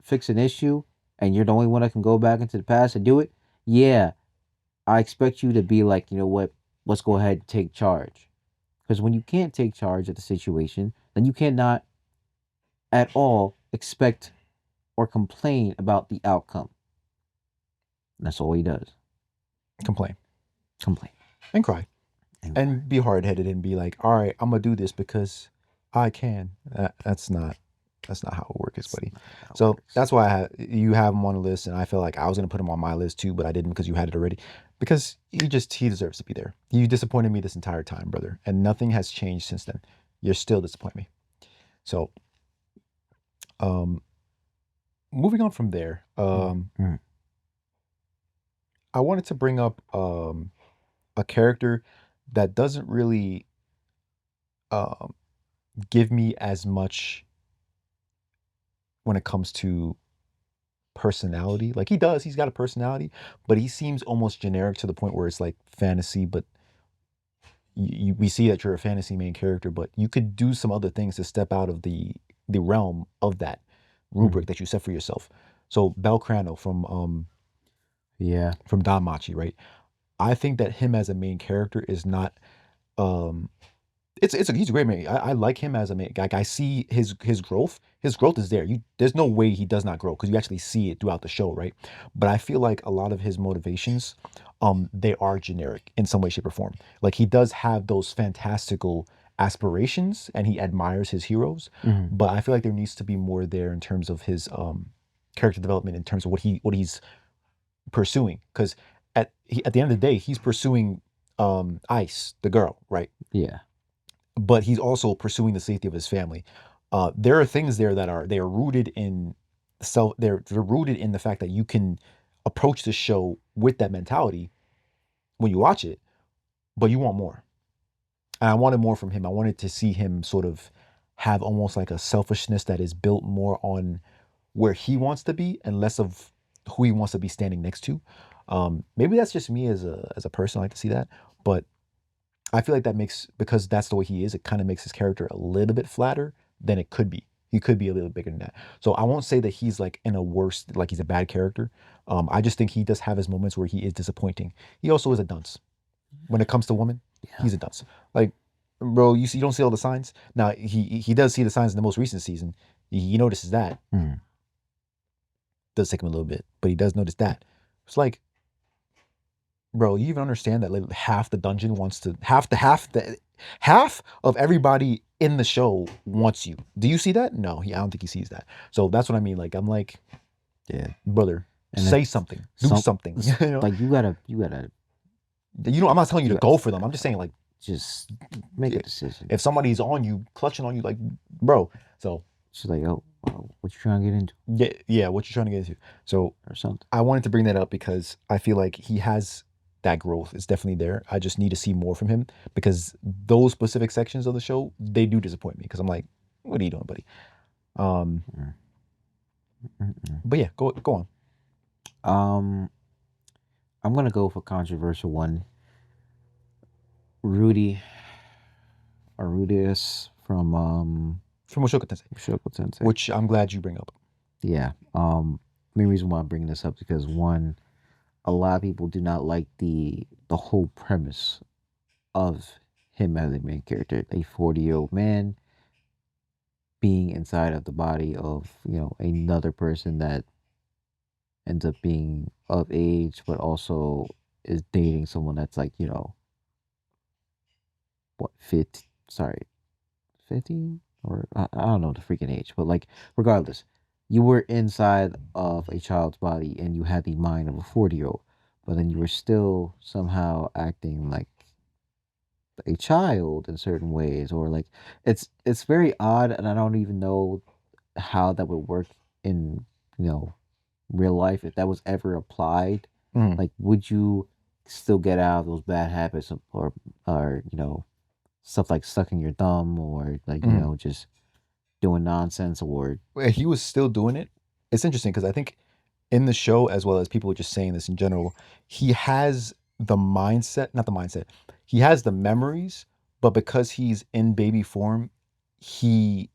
fix an issue, and you're the only one that can go back into the past and do it. Yeah, I expect you to be like, you know what? Let's go ahead and take charge. Because when you can't take charge of the situation, then you cannot at all expect or complain about the outcome. That's all he does. Complain Complain and cry and cry. and be hard headed and be like, all right, I'm gonna do this because I can. That's not how it works, That's buddy. not how it So works. that's why you have him on the list, and I feel like I was gonna put him on my list too, but I didn't because you had it already. Because he deserves to be there. You disappointed me this entire time, brother, and nothing has changed since then. You're still disappointing me. So, um, moving on from there, Mm. I wanted to bring up a character that doesn't really um give me as much when it comes to personality. Like he's got a personality, but he seems almost generic to the point where it's like fantasy, but we see that you're a fantasy main character, but you could do some other things to step out of the realm of that rubric Mm. that you set for yourself. So Belcrano Yeah. from Danmachi, right? I think that him as a main character is not um he's a great man. I like him as a man. Like I see his growth. His growth is there. There's no way he does not grow because you actually see it throughout the show, right? But I feel like a lot of his motivations, they are generic in some way, shape, or form. Like he does have those fantastical aspirations and he admires his heroes, Mm. but I feel like there needs to be more there in terms of his character development in terms of what he's pursuing. Because at the end of the day, he's pursuing Ice, the girl, right? Yeah. But he's also pursuing the safety of his family. There are things there that are rooted in they're rooted in the fact that you can approach the show with that mentality when you watch it, but you want more. And I wanted more from him. I wanted to see him sort of have almost like a selfishness that is built more on where he wants to be and less of who he wants to be standing next to. Maybe that's just me as a person. I like to see that, but I feel like that makes because that's the way he is. It kind of makes his character a little bit flatter than it could be. He could be a little bigger than that. So I won't say that he's like in a worse, like he's a bad character. I just think he does have his moments where he is disappointing. He also is a dunce when it comes to women. Yeah. He's a dunce. Like, bro, you don't see all the signs. Now he does see the signs in the most recent season. He notices that. Mm. Does take him a little bit, but he does notice that. It's like, bro, you even understand that like half the dungeon wants to half of everybody in the show wants you. Do you see that? No, I don't think he sees that. So that's what I mean. Like I'm like, Yeah. brother, And say it's something, do some something. You know, like you gotta I'm not telling you you to gotta go for them. I'm just saying like just make a decision. if somebody's on you, clutching on you, like, bro. So She's like, oh, what you trying to get into yeah, yeah, what you're trying to get into. So or something. I wanted to bring that up because I feel like he has that growth. It's definitely there. I just need to see more from him because those specific sections of the show they do disappoint me because I'm like, what are you doing, buddy? Um, Mm. Mm-mm. but yeah, go on. Um, I'm gonna go for controversial one. Rudy or Rudius from From Mushoku Tensei, Shoko Tensei. which I'm glad you bring up. Yeah. Main reason why I'm bringing this up is because one, a lot of people do not like the whole premise of him as a main character, a 40-year-old man being inside of the body of another person that ends up being of age, but also is dating someone that's like what fit? Sorry, 15 or I don't know the freaking age, but like regardless, you were inside of a child's body and you had the mind of a 40-year-old, but then you were still somehow acting like a child in certain ways, or like it's very odd, and I don't even know how that would work in you know real life if that was ever applied. Mm, Like, would you still get out of those bad habits or stuff like sucking your thumb or like mm. just doing nonsense or He was still doing it. It's interesting because I think in the show, as well as people just saying this in general, he has the mindset, not the mindset, he has the memories, but because he's in baby form, he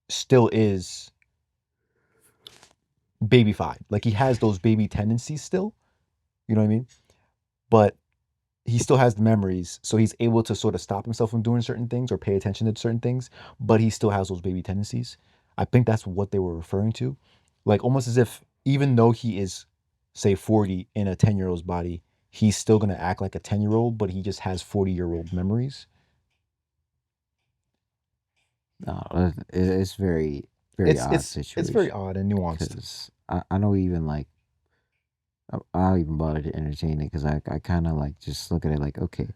still is babyfied. Like he has those baby tendencies still, you know what I mean? But he still has the memories, so he's able to sort of stop himself from doing certain things or pay attention to certain things, but he still has those baby tendencies. I think that's what they were referring to. Like almost as if even though he is, say, 40 in a 10-year-old's body, he's still gonna act like a 10-year-old, but he just has 40-year-old memories. No, it's very It's odd it's very situation odd and nuanced. because I don't even like I don't even bother to entertain it because I kind of like just look at it like, okay,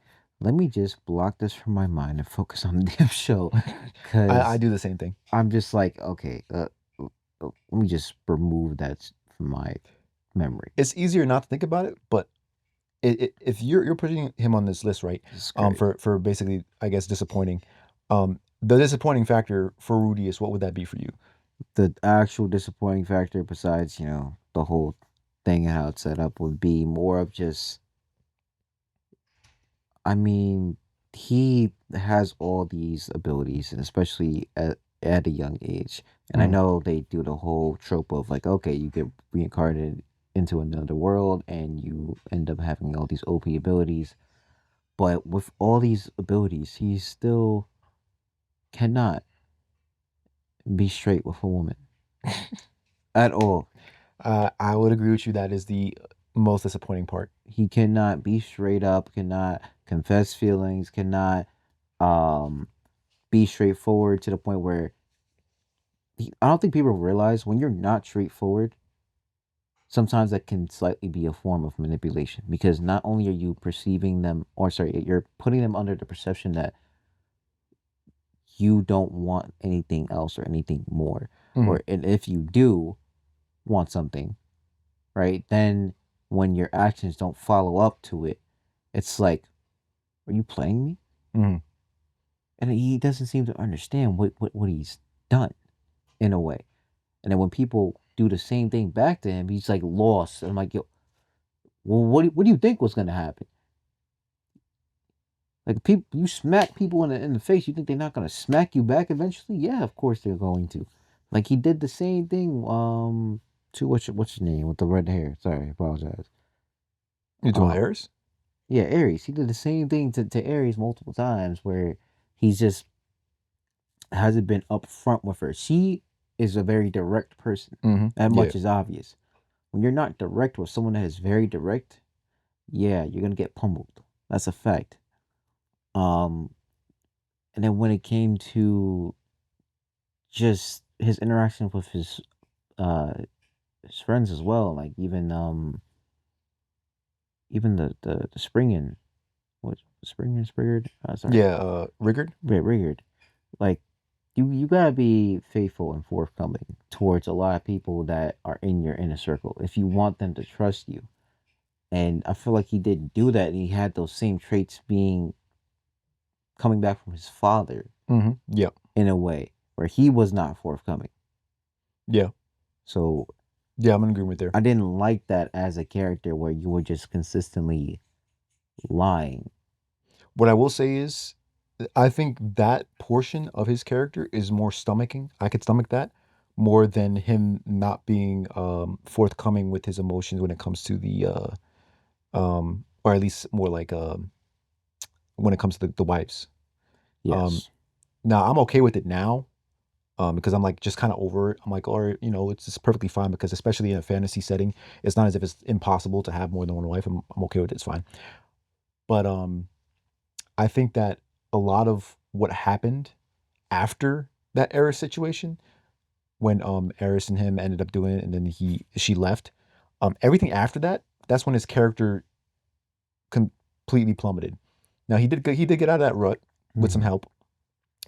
let me just block this from my mind and focus on the damn show I because do the same thing. I'm just like, okay, let me just remove that from my memory. It's easier not to think about it, but if you're putting him on this list, right? This is crazy. For basically, I guess disappointing. The disappointing factor for Rudius, what would that be for you? The actual disappointing factor, besides the whole thing and how it's set up, would be more of just, I mean, he has all these abilities, and especially at a young age. And I Mm, know they do the whole trope of like, okay, you get reincarnated into another world and you end up having all these OP abilities. But with all these abilities, he still cannot be straight with a woman at all. I would agree with you. That is the most disappointing part. He cannot be straight up, cannot confess feelings, cannot um be straightforward to the point where I don't think people realize when you're not straightforward, sometimes that can slightly be a form of manipulation because not only are you perceiving them, or sorry, you're putting them under the perception that you don't want anything else or anything more. Mm, Or and if you do want something, right, then when your actions don't follow up to it, it's like, are you playing me? mm, And he doesn't seem to understand what he's done in a way. And then when people do the same thing back to him, he's like lost. And I'm like, yo, well, what do you think was gonna happen? Like people, you smack people in the face, you think they're not gonna smack you back eventually? Yeah, of course they're going to. Like he did the same thing to what's his name with the red hair. Sorry, I apologize. you doing Um Aries? yeah, Aries. He did the same thing to Aries multiple times where he's just hasn't been upfront with her. She is a very direct person. Mm-hmm. That Yeah. much is obvious. When you're not direct with someone that is very direct, yeah, you're gonna get pummeled. That's a fact. Um, and then when it came to just his interaction with uh his friends as well, like even the springing what springing Sprigard? Sorry, Yeah. Rigard. yeah, Rigard. Like you gotta be faithful and forthcoming towards a lot of people that are in your inner circle if you want them to trust you. And I feel like he didn't do that, and he had those same traits being coming back from his father Mm-hmm. Yeah. in a way where he was not forthcoming. Yeah. So Yeah. I'm in agreement there. I didn't like that as a character where you were just consistently lying. What I will say is, I think that portion of his character is more stomaching. I could stomach that more than him not being forthcoming with his emotions when it comes to the or at least more like when it comes to the wives. Um, Yes. Now I'm okay with it now, because I'm like just kind of over it. I'm like, all right, it's just perfectly fine because especially in a fantasy setting, it's not as if it's impossible to have more than one wife. I'm okay with it. It's fine. But I think that a lot of what happened after that Eris situation, when Eris and him ended up doing it, and then she left, everything after that, that's when his character completely plummeted. Now he did get out of that rut with some Hmm. help.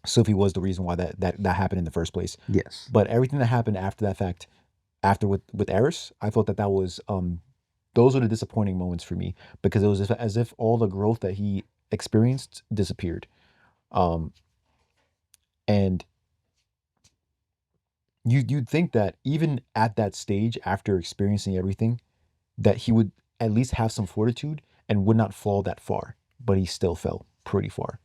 Sophie was the reason why that happened in the first place. Yes. But everything that happened after that fact, after with Eris, I thought that was those were the disappointing moments for me because it was as if all the growth that he experienced disappeared. Um, and You'd think that even at that stage, after experiencing everything, that he would at least have some fortitude and would not fall that far, but he still fell pretty far.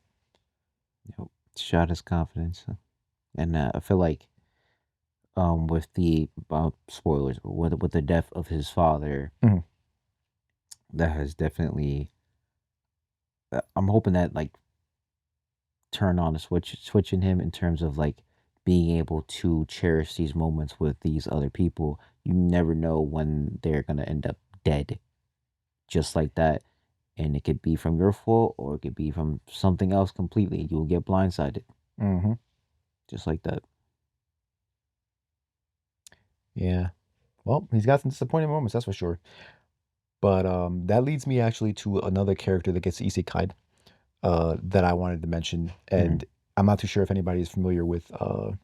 You know, shot his confidence, and I feel like with the spoilers with the death of his father, Mhm. that has definitely. I'm hoping that like turn on a switch in him in terms of like being able to cherish these moments with these other people. You never know when they're gonna end up dead just like that. And it could be from your fault or it could be from something else completely. You will get blindsided Mhm. just like that. Yeah. Well, he's got some disappointing moments, that's for sure. But that leads me actually to another character that gets isekai'd, that I wanted to mention, Hmm. and I'm not too sure if anybody is familiar with the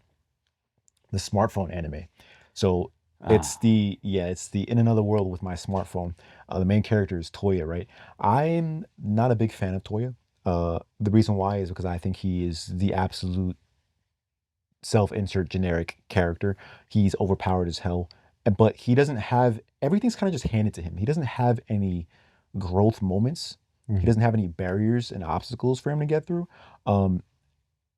smartphone anime. So it's Ah, the yeah, it's the In Another World with My Smartphone. The main character is Toya, right? I'm not a big fan of Toya. The reason why is because I think he is the absolute self-insert generic character. He's overpowered as hell, but he doesn't have everything's kind of just handed to him. He doesn't have any growth moments. He hmm, doesn't have any barriers and obstacles for him to get through. Um,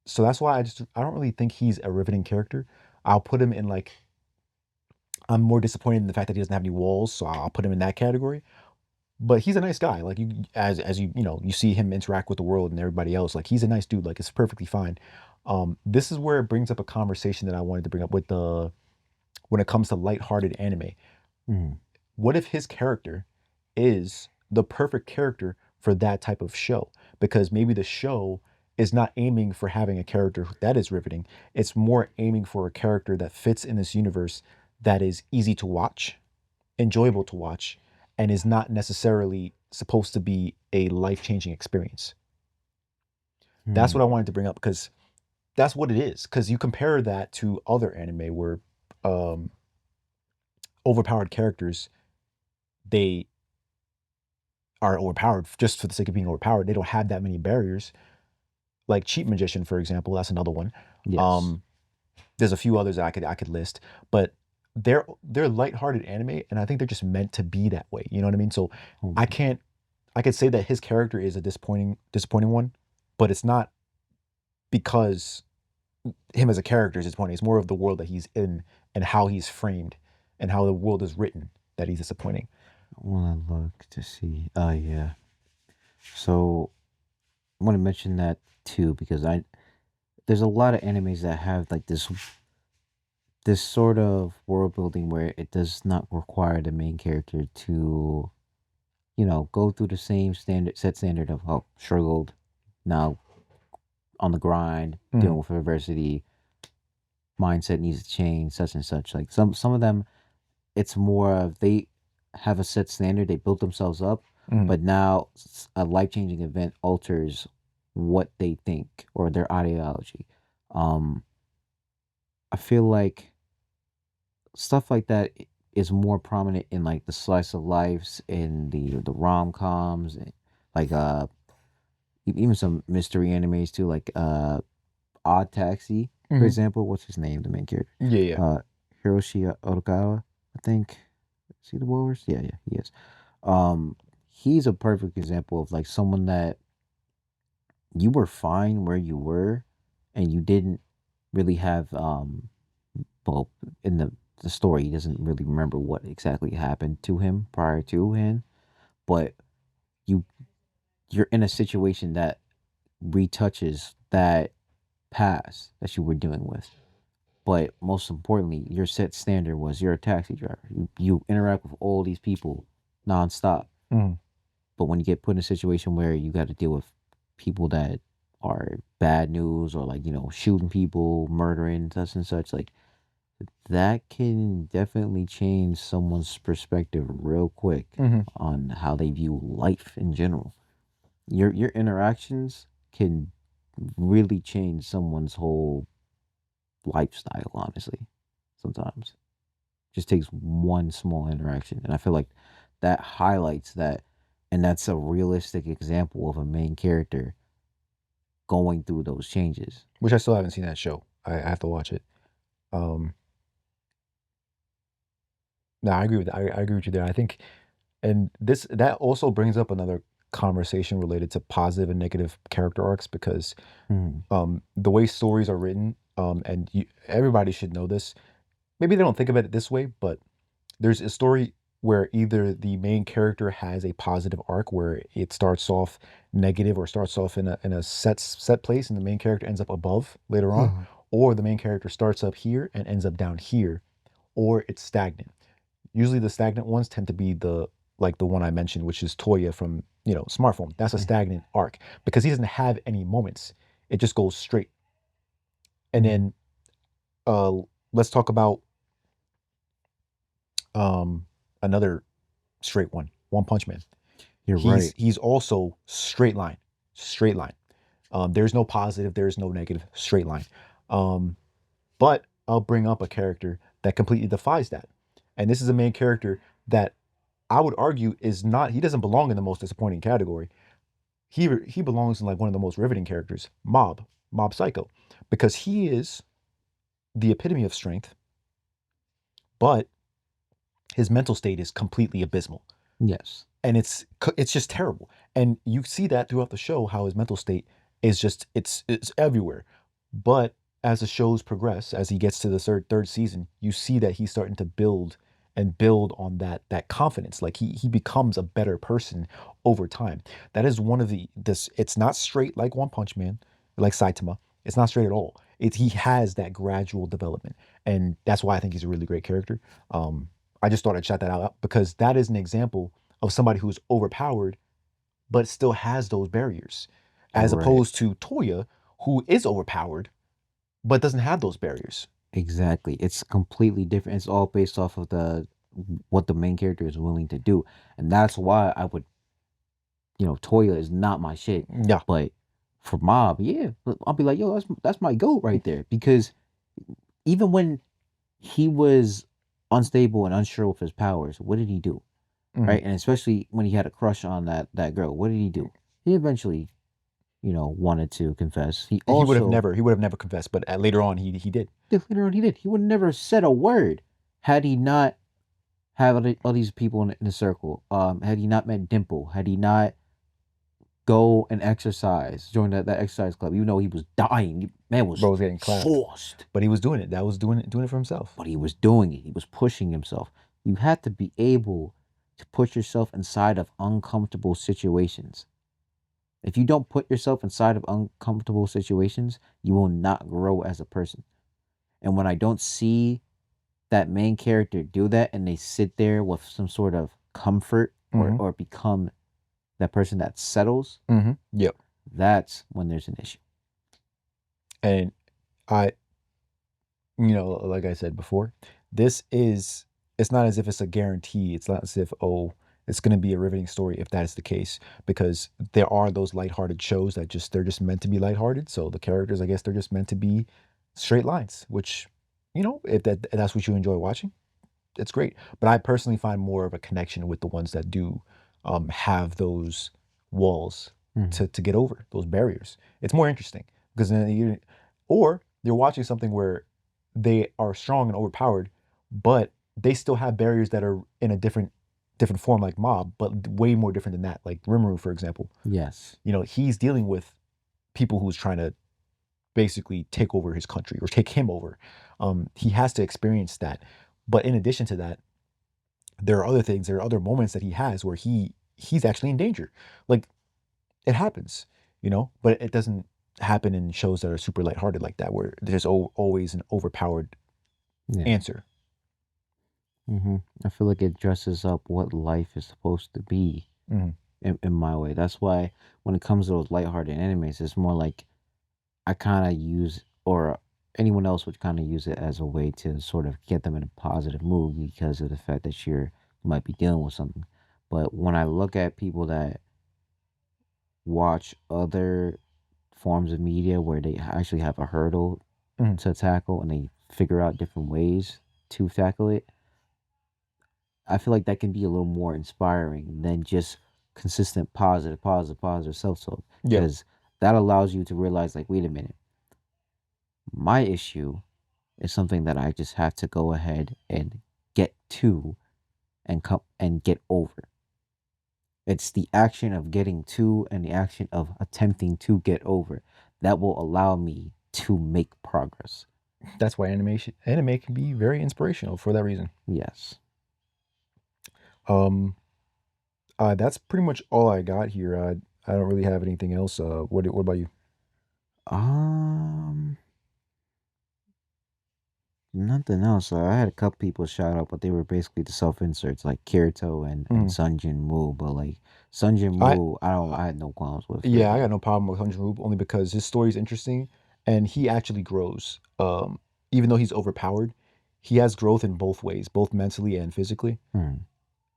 so that's why I don't really think he's a riveting character. I'll put him in like I'm more disappointed in the fact that he doesn't have any walls, so I'll put him in that category. But he's a nice guy. Like you, as you know, you see him interact with the world and everybody else. Like he's a nice dude. Like it's perfectly fine. This is where it brings up a conversation that I wanted to bring up with the when it comes to lighthearted anime. hmm, What if his character is the perfect character for that type of show? Because maybe the show is not aiming for having a character that is riveting. It's more aiming for a character that fits in this universe that is easy to watch, enjoyable to watch, and is not necessarily supposed to be a life-changing experience. That's hmm. what I wanted to bring up because that's what it is. Because you compare that to other anime where um, overpowered characters, they are overpowered just for the sake of being overpowered. They don't have that many barriers. Like Cheat Magician, for example, that's another one. Yes. Um, there's a few others that I could list, but they're lighthearted anime, and I think they're just meant to be that way. You know what I mean? So I Hmm. can't I could say that his character is a disappointing one, but it's not because him as a character is disappointing. It's more of the world that he's in and how he's framed and how the world is written that he's disappointing. I want to look to see. Yeah. So I want to mention that too because I there's a lot of animes that have like this sort of world building where it does not require the main character to go through the same standard of struggled, now on the grind, Mhm, dealing with adversity, mindset needs to change, such and such. Like some of them, it's more of they have a set standard, they built themselves up, mhm. but now a life changing event alters what they think or their ideology. Um, I feel like stuff like that is more prominent in like the slice of lives in the rom-coms, like even some mystery animes too, like Odd Taxi, for Mhm. example. What's his name, the main character? Yeah, yeah. uh Hiroshi Otogawa, I think. Is he the Warriors? Yeah, yeah, he is. um he's a perfect example of like someone that you were fine where you were and you didn't really have well, in the story, he doesn't really remember what exactly happened to him prior to him, but you you're in a situation that retouches that past that you were dealing with. But most importantly, your set standard was you're a taxi driver. You interact with all these people nonstop. Mhm. But when you get put in a situation where you got to deal with people that are bad news or like, shooting people, murdering, such and such, like that can definitely change someone's perspective real quick Mhm. on how they view life in general. Your interactions can really change someone's whole lifestyle, honestly. Sometimes just takes one small interaction, and I feel like that highlights that, and that's a realistic example of a main character going through those changes. Which I still haven't seen that show. I have to watch it. Um, No, I agree with that. I agree with you there. I think, and this that also brings up another conversation related to positive and negative character arcs because Mhm. the way stories are written, and everybody should know this. Maybe they don't think of it this way, but there's a story where either the main character has a positive arc where it starts off negative or starts off in a set place and the main character ends up above later on, Mhm. or the main character starts up here and ends up down here, or it's stagnant. Usually the stagnant ones tend to be the like the one I mentioned, which is Toya from, Smartphone. That's a Mhm. stagnant arc because he doesn't have any moments. It just goes straight. And Mhm. then uh let's talk about um another straight one, One Punch Man. You're He's right. he's also straight line, straight line. There's no positive, there's no negative, straight line. Um, but I'll bring up a character that completely defies that, and this is a main character that I would argue is not. He doesn't belong in the most disappointing category. He belongs in like one of the most riveting characters, Mob Psycho, because he is the epitome of strength, but his mental state is completely abysmal. Yes. And it's just terrible. And you see that throughout the show how his mental state is just it's everywhere. But as the shows progress, as he gets to the third season, you see that he's starting to build on that confidence. Like he becomes a better person over time. That is one of the this. It's not straight like One Punch Man, like Saitama. It's not straight at all. He has that gradual development, and that's why I think he's a really great character. Um, I just thought I'd shout that out because that is an example of somebody who's overpowered but still has those barriers, You're as right. opposed to Toya, who is overpowered but doesn't have those barriers. Exactly. It's completely different. It's all based off of the what the main character is willing to do. And that's why I would, Toya is not my shit. Yeah. But for Mob, yeah, I'll be like, yo, that's my goat right there. Because even when he was unstable and unsure with his powers, what did he do? Mhm. Right? And especially when he had a crush on that girl, what did he do? He eventually, wanted to confess. He also He would have never confessed, but later on he did. later on he did. He would never said a word had he not had all these people in the circle. Had he not met Dimple, had he not go and exercise, join that exercise club, even though he was dying, man was Bro was getting clapped, exhausted, but he was doing it. That was doing it for himself. but he was doing it. He was pushing himself. You had to be able to put yourself inside of uncomfortable situations. If you don't put yourself inside of uncomfortable situations, you will not grow as a person. And when I don't see that main character do that and they sit there with some sort of comfort Hmm. or become that person that settles, Yep. that's when there's an issue. And I, like I said before, this is it's not as if it's a guarantee. It's not as if, oh, it's going to be a riveting story if that is the case, because there are those lighthearted shows that they're just meant to be lighthearted. So the characters, I guess, they're just meant to be straight lines, which, if that's what you enjoy watching, it's great. But I personally find more of a connection with the ones that do have those walls Mhm. to get over, those barriers. It's more interesting because then or you're watching something where they are strong and overpowered, but they still have barriers that are in a different form, like Mob, but way more different than that. Like Rimuru, for example. Yes. He's dealing with people who's trying to basically take over his country or take him over. He has to experience that. But in addition to that, there are other things, there are other moments that he has where he's actually in danger. Like it happens, but it doesn't happen in shows that are super lighthearted like that, where there's always an overpowered Yeah. answer. I feel like it dresses up what life is supposed to be Hmm. in my way. That's why when it comes to those lighthearted animes, it's more like I kind of use, or anyone else would kind of use it as a way to sort of get them in a positive mood because of the fact that you might be dealing with something. But when I look at people that watch other forms of media where they actually have a hurdle Hmm. to tackle and they figure out different ways to tackle it, I feel like that can be a little more inspiring than just consistent positive self-talk Yep. because that allows you to realize like, wait a minute, my issue is something that I just have to go ahead and get to. and come and get over. It's the action of getting to and the action of attempting to get over that will allow me to make progress. That's why anime can be very inspirational for that reason. Yes. Um, that's pretty much all I got here. I don't really have anything else. What about you? Um, Nothing else. I had a couple people shout out, but they were basically the self inserts like Kirito and Mhm. Sunjin Mu. But like Sunjin I Mu, I had no qualms with Yeah, I really. got no problem with Hundred Rube only because his story is interesting and he actually grows. Even though he's overpowered, he has growth in both ways, both mentally and physically. Hmm.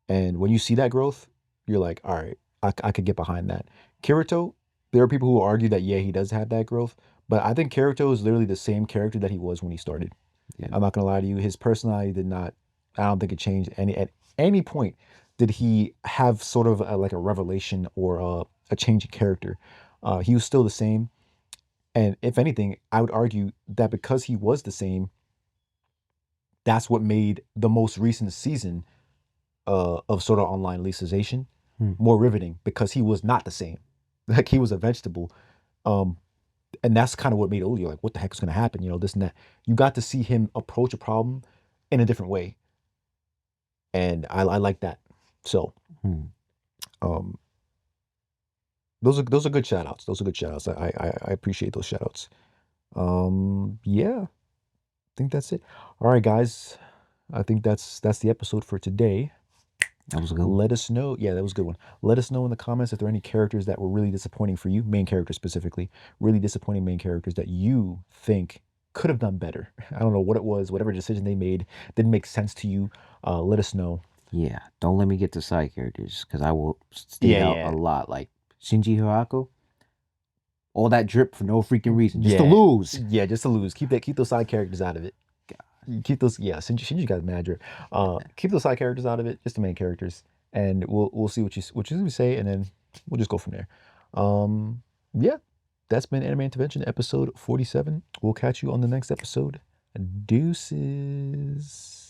And when you see that growth, you're like, all right, I could get behind that. Kirito, there are people who argue that yeah, he does have that growth, but I think Kirito is literally the same character that he was when he started. Yeah. I'm not gonna lie to you, his personality did not. I don't think it changed at any point. Did he have sort of like a revelation or a change in character? He was still the same, and if anything, I would argue that because he was the same, that's what made the most recent season of Sword Art Online Alicization Hmm. more riveting because he was not the same. Like he was a vegetable. Um, and that's kind of what made Ulio like, what the heck is going to happen? You know, this and that. You got to see him approach a problem in a different way, and I like that. So, Hmm. um, those are good shout outs. Those are good shout outs. I appreciate those shout outs. Yeah, I think that's it. All right, guys. I think that's the episode for today. That was a good one. Let us know. Yeah, that was a good one. Let us know in the comments if there are any characters that were really disappointing for you, main characters specifically, really disappointing main characters that you think could have done better. I don't know what it was, whatever decision they made didn't make sense to you. Let us know. Yeah. Don't let me get to side characters because I will state Yeah, out a yeah, lot. Like Shinji Hirako, all that drip for no freaking reason, just to yeah, lose. yeah. Just to lose, keep those side characters out of it. You keep those, yeah. Shinji got mad drip. Keep those side characters out of it, just the main characters, and we'll see what you say, and then we'll just go from there. Um, yeah, that's been Anime Intervention episode 47. We'll catch you on the next episode. Deuces.